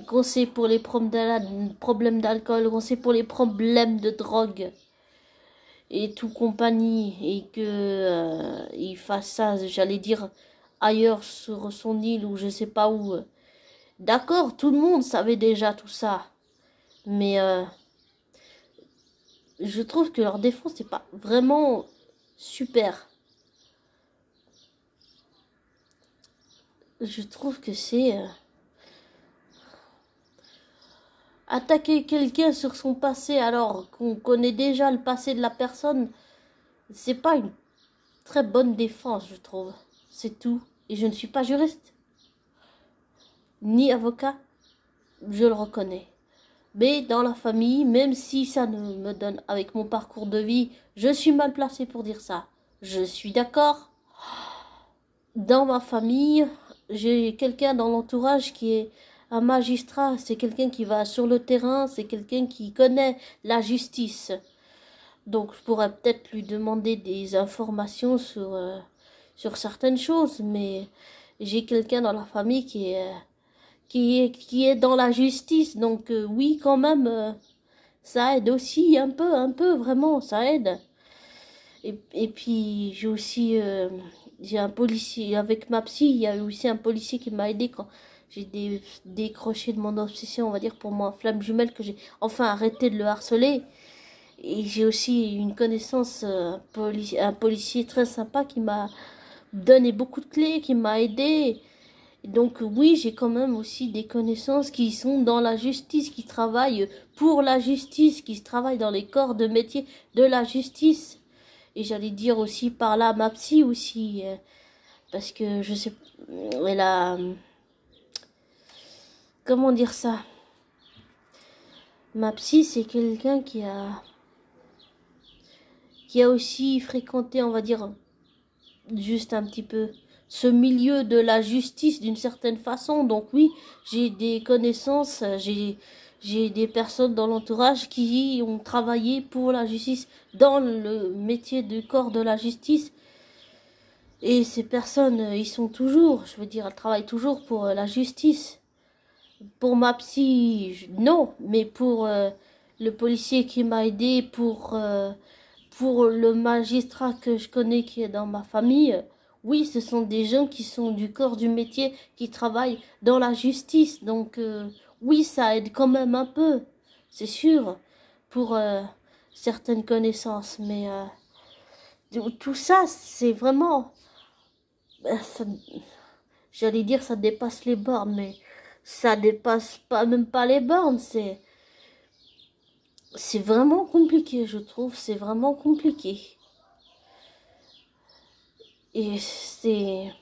qu'on sait pour les problèmes d'alcool, qu'on sait pour les problèmes de drogue, et tout compagnie, et que il fasse ça, j'allais dire, ailleurs sur son île, ou je sais pas où. D'accord, tout le monde savait déjà tout ça, mais je trouve que leur défense c'est pas vraiment super. Je trouve que c'est attaquer quelqu'un sur son passé alors qu'on connaît déjà le passé de la personne, c'est pas une très bonne défense, je trouve. C'est tout. Et je ne suis pas juriste, ni avocat, je le reconnais. Mais dans la famille, même si ça ne me donne, avec mon parcours de vie, je suis mal placée pour dire ça. Je suis d'accord. Dans ma famille, j'ai quelqu'un dans l'entourage qui est un magistrat. C'est quelqu'un qui va sur le terrain, c'est quelqu'un qui connaît la justice. Donc je pourrais peut-être lui demander des informations sur certaines choses, mais j'ai quelqu'un dans la famille qui est dans la justice. Donc oui, quand même, ça aide aussi un peu, vraiment, ça aide. Et puis j'ai aussi j'ai un policier avec ma psy, il y a aussi un policier qui m'a aidé quand j'ai décroché de mon obsession, on va dire, pour ma flamme jumelle, que j'ai enfin arrêté de le harceler. Et j'ai aussi une connaissance, un policier très sympa qui m'a donné beaucoup de clés, qui m'a aidé. Donc oui, j'ai quand même aussi des connaissances qui sont dans la justice, qui travaillent pour la justice, qui travaillent dans les corps de métier de la justice. Et j'allais dire aussi par là ma psy aussi, parce que je sais, elle a, comment dire ça, ma psy c'est quelqu'un qui a aussi fréquenté, on va dire, juste un petit peu ce milieu de la justice d'une certaine façon. Donc oui, j'ai des connaissances, j'ai des personnes dans l'entourage qui ont travaillé pour la justice dans le métier du corps de la justice. Et ces personnes, ils sont toujours, je veux dire, elles travaillent toujours pour la justice. Pour ma psy, non, mais pour le policier qui m'a aidé, pour le magistrat que je connais qui est dans ma famille, oui, ce sont des gens qui sont du corps du métier, qui travaillent dans la justice. Donc oui, ça aide quand même un peu, c'est sûr, pour certaines connaissances. Mais tout ça, c'est vraiment, ça, j'allais dire, ça dépasse les bornes, mais ça dépasse pas, même pas les bornes. C'est vraiment compliqué, je trouve. C'est vraiment compliqué. Et c'est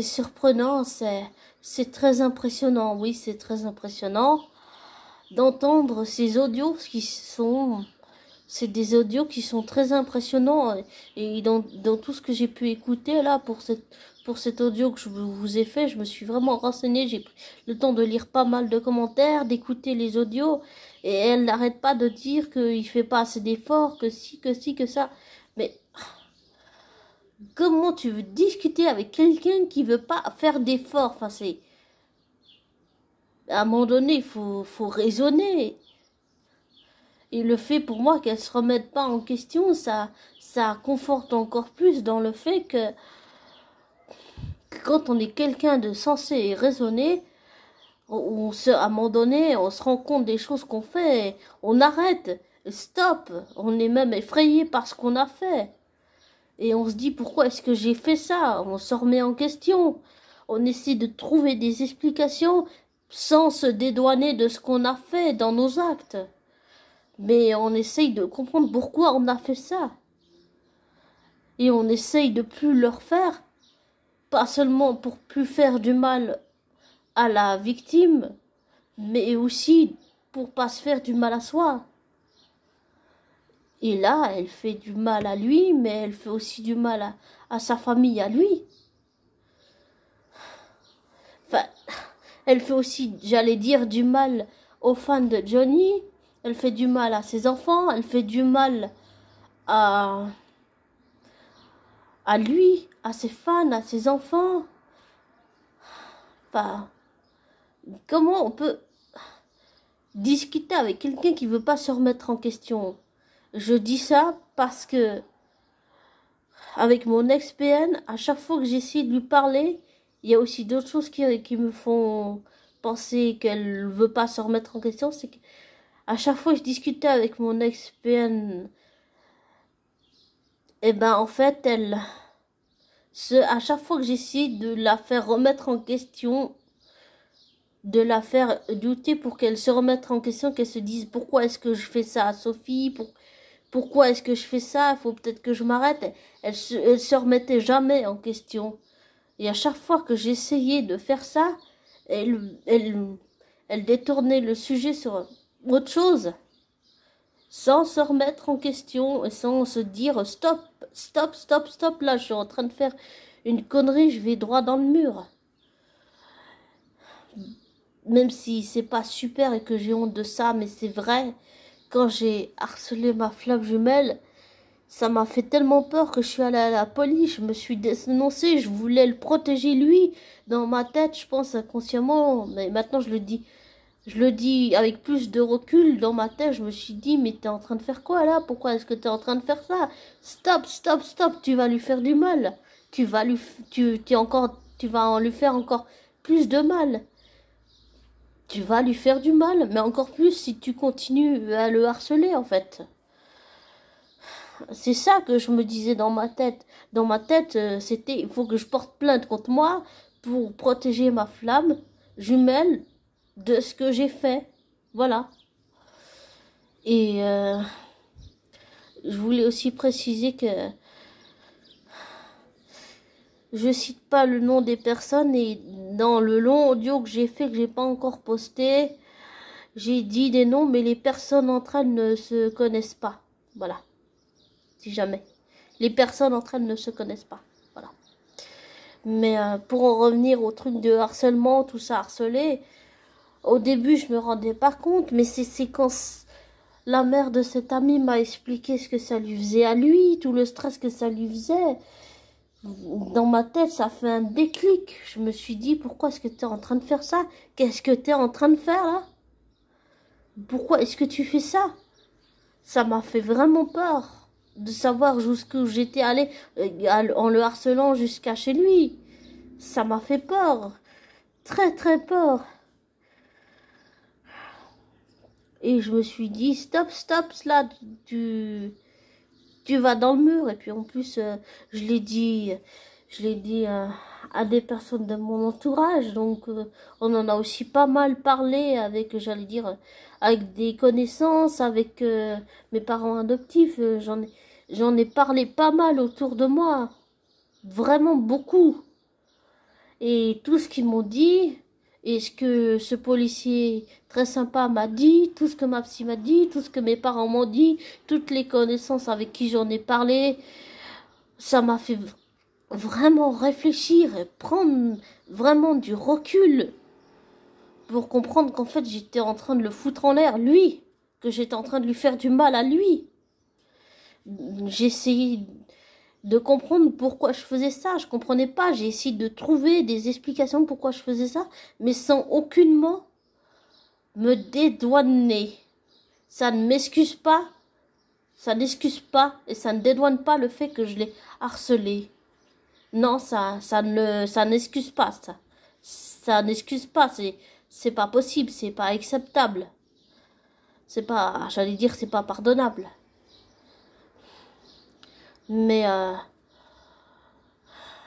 surprenant, c'est très impressionnant. Oui, c'est très impressionnant d'entendre ces audios qui sont, c'est des audios qui sont très impressionnants. Et dans tout ce que j'ai pu écouter là pour cet audio que je vous ai fait, je me suis vraiment renseignée. J'ai pris le temps de lire pas mal de commentaires, d'écouter les audios. Et elle n'arrête pas de dire qu'il fait pas assez d'efforts, que si, que ça. Mais comment tu veux discuter avec quelqu'un qui veut pas faire d'efforts? Enfin, c'est, à un moment donné, faut raisonner. Et le fait pour moi qu'elle se remette pas en question, ça conforte encore plus dans le fait que quand on est quelqu'un de sensé et raisonné, à un moment donné, on se rend compte des choses qu'on fait, on arrête, stop, on est même effrayé par ce qu'on a fait. Et on se dit pourquoi est-ce que j'ai fait ça? On se remet en question. On essaie de trouver des explications sans se dédouaner de ce qu'on a fait dans nos actes. Mais on essaye de comprendre pourquoi on a fait ça. Et on essaye de plus le refaire. Pas seulement pour plus faire du mal à la victime, mais aussi pour pas se faire du mal à soi. Et là, elle fait du mal à lui, mais elle fait aussi du mal à sa famille, à lui. Enfin, elle fait aussi, j'allais dire, du mal aux fans de Johnny. Elle fait du mal à ses enfants. Elle fait du mal à, à lui, à ses fans, à ses enfants. Enfin, comment on peut discuter avec quelqu'un qui veut pas se remettre en question? Je dis ça parce que avec mon ex-PN, à chaque fois que j'essaie de lui parler, il y a aussi d'autres choses qui me font penser qu'elle veut pas se remettre en question. C'est qu'à chaque fois que je discutais avec mon ex-PN, et ben en fait, à chaque fois que j'essaie de la faire remettre en question, de la faire douter pour qu'elle se remette en question, qu'elle se dise pourquoi est-ce que je fais ça à Sophie, pourquoi est-ce que je fais ça, il faut peut-être que je m'arrête. Elle se remettait jamais en question. Et à chaque fois que j'essayais de faire ça, elle détournait le sujet sur autre chose, sans se remettre en question et sans se dire stop, stop, stop, stop, là je suis en train de faire une connerie, je vais droit dans le mur. Même si c'est pas super et que j'ai honte de ça, mais c'est vrai, quand j'ai harcelé ma flamme jumelle, ça m'a fait tellement peur que je suis allée à la police, je me suis dénoncée, je voulais le protéger lui. Dans ma tête, je pense inconsciemment, mais maintenant je le dis avec plus de recul. Dans ma tête, je me suis dit, mais t'es en train de faire quoi là? Pourquoi est-ce que t'es en train de faire ça? Stop, stop, stop, tu vas lui faire du mal. Tu vas en lui faire encore plus de mal. Tu vas lui faire du mal, mais encore plus si tu continues à le harceler en fait. C'est ça que je me disais dans ma tête. Dans ma tête, c'était il faut que je porte plainte contre moi pour protéger ma flamme jumelle de ce que j'ai fait. Voilà. Et je voulais aussi préciser que je cite pas le nom des personnes et dans le long audio que j'ai fait, que j'ai pas encore posté, j'ai dit des noms, mais les personnes entre elles ne se connaissent pas. Voilà. Si jamais. Les personnes entre elles ne se connaissent pas. Voilà. Mais pour en revenir au truc de harcèlement, tout ça harcelé, au début je me rendais pas compte, mais c'est quand la mère de cet ami m'a expliqué ce que ça lui faisait à lui, tout le stress que ça lui faisait. Dans ma tête, ça fait un déclic. Je me suis dit, pourquoi est-ce que tu es en train de faire ça? Qu'est-ce que tu es en train de faire là? Pourquoi est-ce que tu fais ça? Ça m'a fait vraiment peur de savoir jusqu'où j'étais allée en le harcelant jusqu'à chez lui. Ça m'a fait peur. Très très peur. Et je me suis dit, stop, stop, là, tu vas dans le mur. Et puis en plus, je l'ai dit à des personnes de mon entourage. Donc on en a aussi pas mal parlé avec, j'allais dire, avec des connaissances, avec mes parents adoptifs. J'en ai parlé pas mal autour de moi. Vraiment beaucoup. Et tout ce qu'ils m'ont dit, et ce que ce policier très sympa m'a dit, tout ce que ma psy m'a dit, tout ce que mes parents m'ont dit, toutes les connaissances avec qui j'en ai parlé, ça m'a fait vraiment réfléchir et prendre vraiment du recul pour comprendre qu'en fait j'étais en train de le foutre en l'air, lui, que j'étais en train de lui faire du mal à lui. J'ai essayé de comprendre pourquoi je faisais ça. Je comprenais pas. J'ai essayé de trouver des explications pourquoi je faisais ça, mais sans aucunement me dédouaner. Ça ne m'excuse pas. Ça n'excuse pas et ça ne dédouane pas le fait que je l'ai harcelé. Non, ça n'excuse pas ça. Ça n'excuse pas. C'est pas possible. C'est pas acceptable. C'est pas, j'allais dire, c'est pas pardonnable. Mais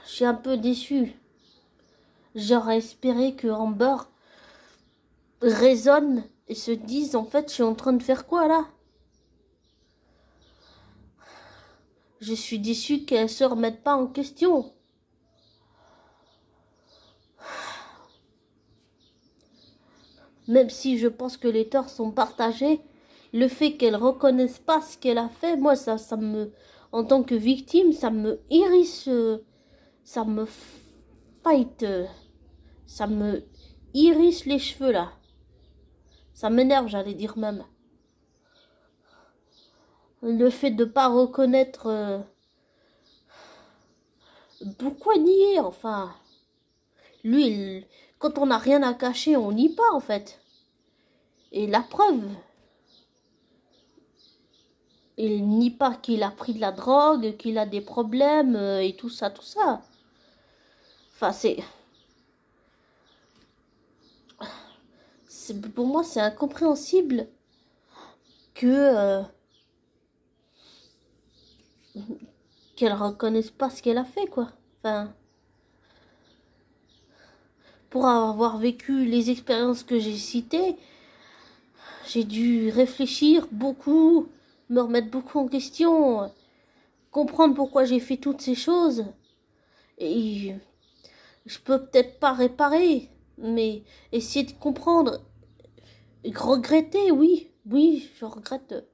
je suis un peu déçue. J'aurais espéré que Amber raisonne et se dise en fait je suis en train de faire quoi là? Je suis déçue qu'elle se remette pas en question. Même si je pense que les torts sont partagés, le fait qu'elle reconnaisse pas ce qu'elle a fait, moi, ça me, en tant que victime, ça me hérisse, ça me fight, ça me hérisse les cheveux, là. Ça m'énerve, j'allais dire même. Le fait de pas reconnaître... pourquoi nier, enfin? Lui, quand on n'a rien à cacher, on nie pas, en fait. Et la preuve, il nie pas qu'il a pris de la drogue, qu'il a des problèmes et tout ça, tout ça. Enfin, pour moi, c'est incompréhensible que qu'elle reconnaisse pas ce qu'elle a fait, quoi. Enfin, pour avoir vécu les expériences que j'ai citées, j'ai dû réfléchir beaucoup, me remettre beaucoup en question, comprendre pourquoi j'ai fait toutes ces choses. Et je peux peut-être pas réparer, mais essayer de comprendre, regretter, oui, je regrette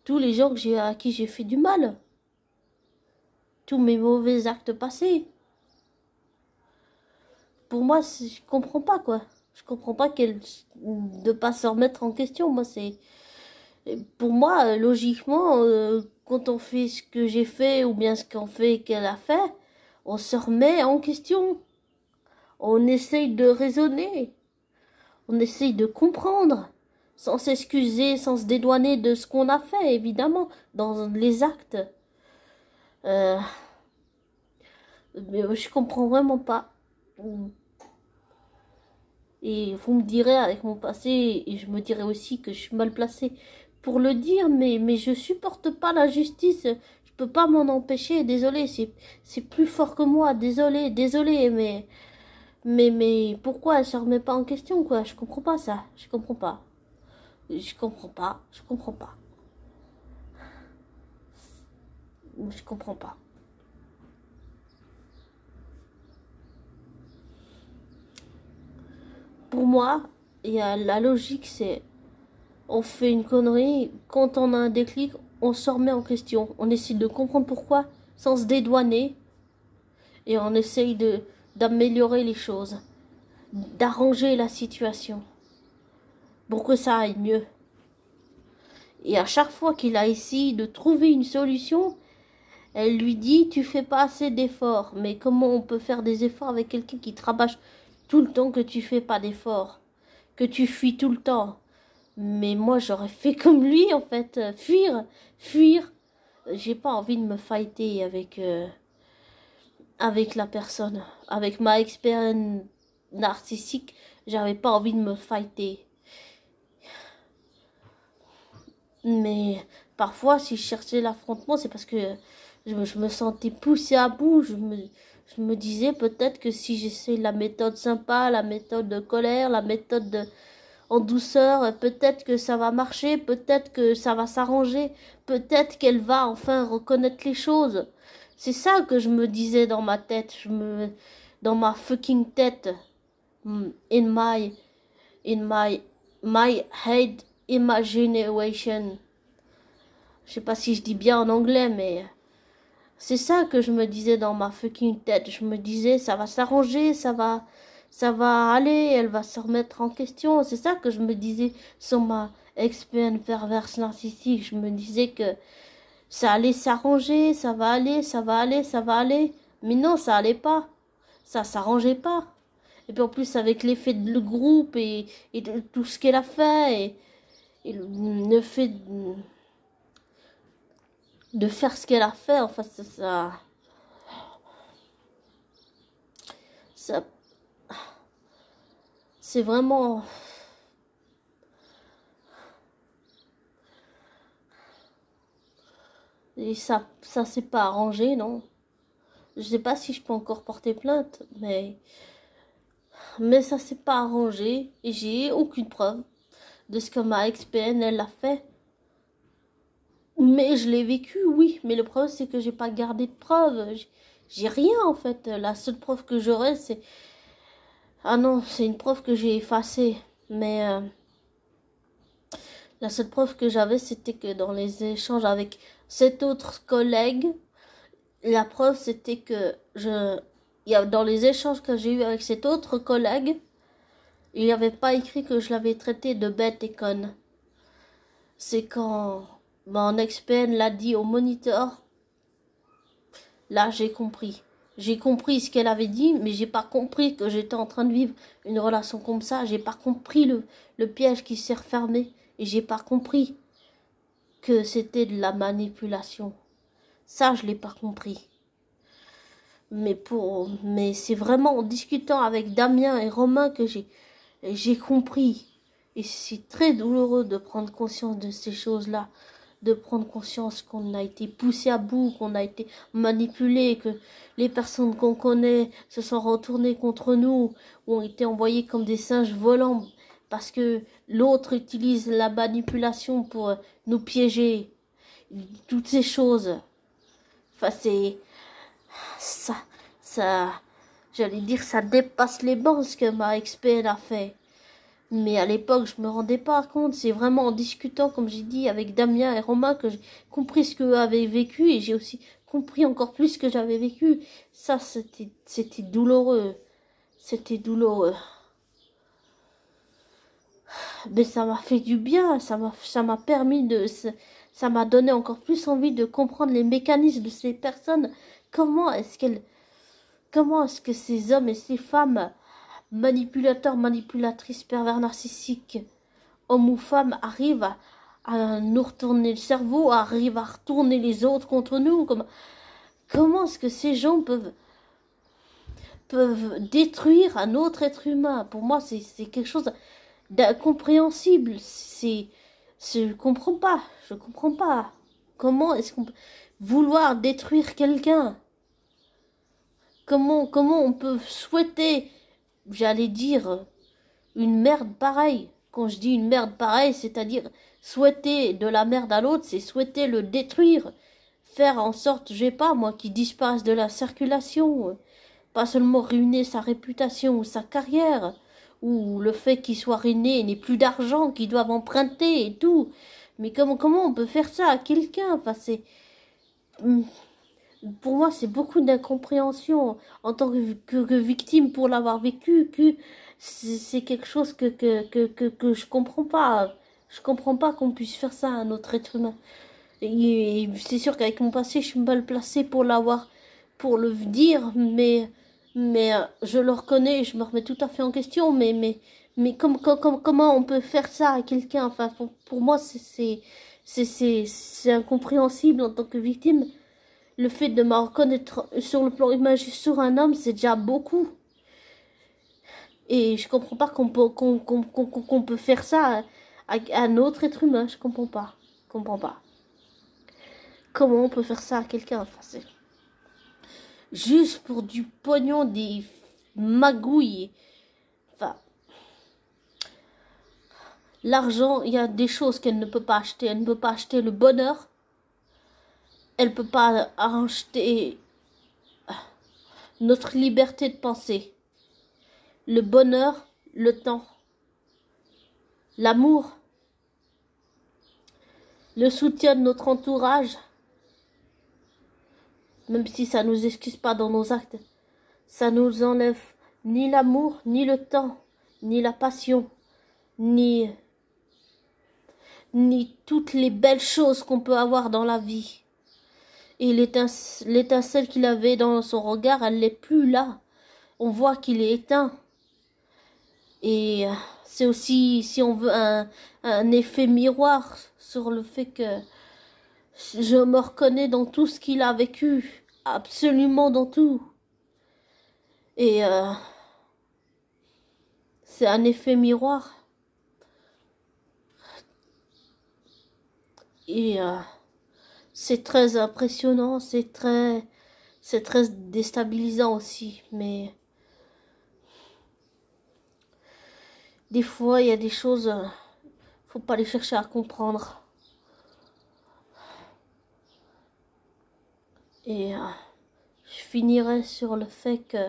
tous les gens à qui j'ai fait du mal, tous mes mauvais actes passés. Pour moi, je comprends pas, quoi. Je comprends pas de pas se remettre en question. Moi, pour moi, logiquement, quand on fait ce que j'ai fait ou bien ce qu'elle a fait, on se remet en question. On essaye de raisonner. On essaye de comprendre. Sans s'excuser, sans se dédouaner de ce qu'on a fait, évidemment, dans les actes. Mais je comprends vraiment pas. Et vous me direz avec mon passé, et je me dirais aussi que je suis mal placée pour le dire, mais je supporte pas la justice. Je peux pas m'en empêcher. Désolée, c'est plus fort que moi. Désolée, mais pourquoi elle se remet pas en question, quoi? Je comprends pas ça. Je comprends pas. Je comprends pas. Je comprends pas. Je comprends pas. Pour moi, il y a la logique, c'est on fait une connerie, quand on a un déclic, on se remet en question. On essaie de comprendre pourquoi sans se dédouaner et on essaye d'améliorer les choses, d'arranger la situation pour que ça aille mieux. Et à chaque fois qu'il a essayé de trouver une solution, elle lui dit tu fais pas assez d'efforts. Mais comment on peut faire des efforts avec quelqu'un qui te rabâche tout le temps que tu fais pas d'efforts, que tu fuis tout le temps? Mais moi j'aurais fait comme lui en fait, fuir. J'ai pas envie de me fighter avec la personne, avec ma expérience narcissique, j'avais pas envie de me fighter. Mais parfois, si je cherchais l'affrontement, c'est parce que je me sentais poussée à bout. Je me disais peut-être que si j'essaie la méthode sympa, la méthode de colère, la méthode en douceur, peut-être que ça va marcher, peut-être que ça va s'arranger, peut-être qu'elle va enfin reconnaître les choses. C'est ça que je me disais dans ma tête, dans ma fucking tête, in my head imagination. Je sais pas si je dis bien en anglais, mais c'est ça que je me disais dans ma fucking tête. Je me disais, ça va s'arranger, ça va aller, elle va se remettre en question. C'est ça que je me disais sur ma expérience perverse narcissique. Je me disais que ça allait s'arranger, ça va aller, ça va aller, ça va aller. Mais non, ça allait pas. Ça s'arrangeait pas. Et puis en plus, avec l'effet de le groupe et de tout ce qu'elle a fait, et le fait de faire ce qu'elle a fait, enfin, ça c'est vraiment... Et ça s'est pas arrangé, non. Je sais pas si je peux encore porter plainte, mais ça s'est pas arrangé et j'ai aucune preuve de ce que ma ex-PN elle a fait. Mais je l'ai vécu, oui. Mais le problème c'est que j'ai pas gardé de preuves. J'ai rien en fait. La seule preuve que j'aurais c'est... Ah non, c'est une preuve que j'ai effacée. Mais La seule preuve que j'avais, c'était que dans les échanges avec cet autre collègue, la preuve, c'était que dans les échanges que j'ai eus avec cet autre collègue, il n'y avait pas écrit que je l'avais traité de bête et conne. C'est quand mon ex-PN l'a dit au moniteur, là j'ai compris. J'ai compris ce qu'elle avait dit, mais j'ai pas compris que j'étais en train de vivre une relation comme ça. J'ai pas compris le piège qui s'est refermé. Et j'ai pas compris que c'était de la manipulation. Ça, je l'ai pas compris. Mais c'est vraiment en discutant avec Damien et Romain que j'ai compris. Et c'est très douloureux de prendre conscience de ces choses-là. De prendre conscience qu'on a été poussé à bout, qu'on a été manipulé, que les personnes qu'on connaît se sont retournées contre nous, ou ont été envoyées comme des singes volants, parce que l'autre utilise la manipulation pour nous piéger. Toutes ces choses. Enfin, ça, j'allais dire, ça dépasse les bancs ce que ma ex-PN a fait. Mais à l'époque, je me rendais pas compte. C'est vraiment en discutant, comme j'ai dit, avec Damien et Romain que j'ai compris ce qu'eux avaient vécu et j'ai aussi compris encore plus ce que j'avais vécu. Ça, c'était douloureux. C'était douloureux. Mais ça m'a fait du bien. Ça m'a permis ça m'a donné encore plus envie de comprendre les mécanismes de ces personnes. Comment est-ce que ces hommes et ces femmes manipulateurs, manipulatrices, pervers narcissiques, hommes ou femmes, arrivent à nous retourner le cerveau, arrivent à retourner les autres contre nous. Comment est-ce que ces gens peuvent détruire un autre être humain? Pour moi, c'est quelque chose d'incompréhensible. Je comprends pas. Je comprends pas. Comment est-ce qu'on peut vouloir détruire quelqu'un? Comment on peut souhaiter, j'allais dire, une merde pareille? Quand je dis une merde pareille, c'est-à-dire souhaiter de la merde à l'autre, c'est souhaiter le détruire. Faire en sorte, je sais pas moi, qu'il disparaisse de la circulation. Pas seulement ruiner sa réputation ou sa carrière, ou le fait qu'il soit ruiné et n'ait plus d'argent, qu'il doive emprunter et tout. Mais comment on peut faire ça à quelqu'un? Enfin, pour moi, c'est beaucoup d'incompréhension en tant que victime pour l'avoir vécu, que c'est quelque chose que je comprends pas. Je comprends pas qu'on puisse faire ça à un autre être humain. Et c'est sûr qu'avec mon passé, je suis mal placée pour pour le dire, mais je le reconnais, je me remets tout à fait en question, mais comment on peut faire ça à quelqu'un? Enfin, pour moi, c'est incompréhensible en tant que victime. Le fait de me reconnaître sur le plan humain juste sur un homme, c'est déjà beaucoup. Et je comprends pas qu'on peut faire ça à un autre être humain. Je comprends pas. Je comprends pas. Comment on peut faire ça à quelqu'un? Enfin, c'est juste pour du pognon, des magouilles. Enfin, l'argent, il y a des choses qu'elle ne peut pas acheter. Elle ne peut pas acheter le bonheur. Elle peut pas acheter notre liberté de penser. Le bonheur, le temps, l'amour, le soutien de notre entourage, même si ça nous excuse pas dans nos actes, ça nous enlève ni l'amour, ni le temps, ni la passion, ni toutes les belles choses qu'on peut avoir dans la vie. Et l'étincelle qu'il avait dans son regard, elle n'est plus là. On voit qu'il est éteint. Et c'est aussi, si on veut, un effet miroir sur le fait que je me reconnais dans tout ce qu'il a vécu. Absolument dans tout. Et c'est un effet miroir. Et c'est très impressionnant, c'est très déstabilisant aussi. Mais des fois, il y a des choses, faut pas les chercher à comprendre. Et je finirai sur le fait que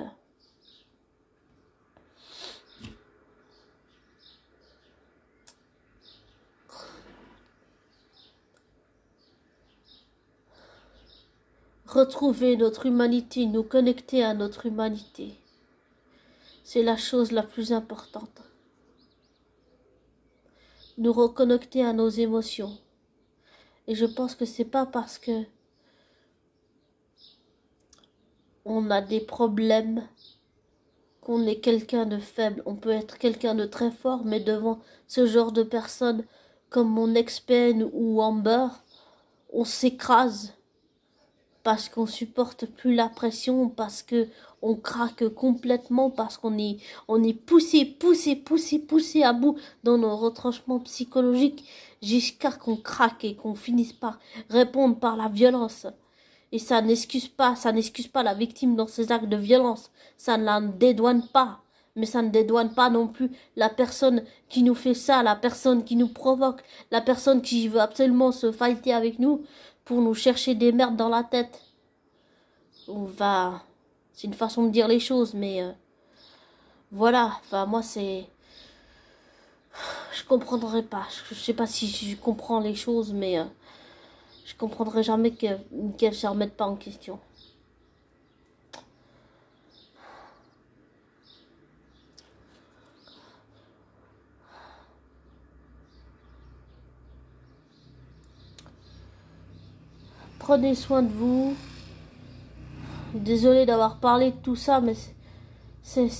retrouver notre humanité, nous connecter à notre humanité. C'est la chose la plus importante. Nous reconnecter à nos émotions. Et je pense que c'est pas parce que on a des problèmes qu'on est quelqu'un de faible. On peut être quelqu'un de très fort, mais devant ce genre de personnes comme mon ex-peine ou Amber, on s'écrase parce qu'on supporte plus la pression, parce que on craque complètement, parce qu'on est poussé à bout dans nos retranchements psychologiques jusqu'à qu'on craque et qu'on finisse par répondre par la violence. Et ça n'excuse pas la victime dans ses actes de violence. Ça ne la dédouane pas. Mais ça ne dédouane pas non plus la personne qui nous fait ça, la personne qui nous provoque, la personne qui veut absolument se fighter avec nous pour nous chercher des merdes dans la tête. C'est une façon de dire les choses, mais voilà. Enfin, moi, c'est... Je comprendrai pas. Je sais pas si je comprends les choses, mais je comprendrai jamais qu'elle se remette pas en question. Prenez soin de vous. Désolée d'avoir parlé de tout ça, mais c'est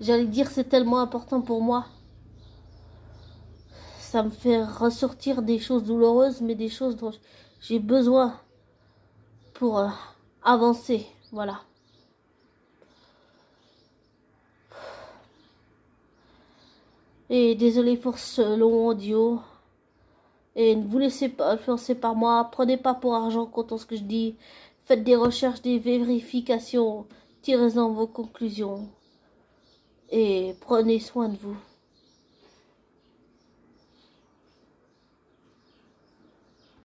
j'allais dire c'est tellement important pour moi. Ça me fait ressortir des choses douloureuses, mais des choses dont j'ai besoin pour avancer. Voilà. Et désolé pour ce long audio. Et ne vous laissez pas influencer par moi. Prenez pas pour argent comptant ce que je dis. Faites des recherches, des vérifications. Tirez-en vos conclusions. Et prenez soin de vous.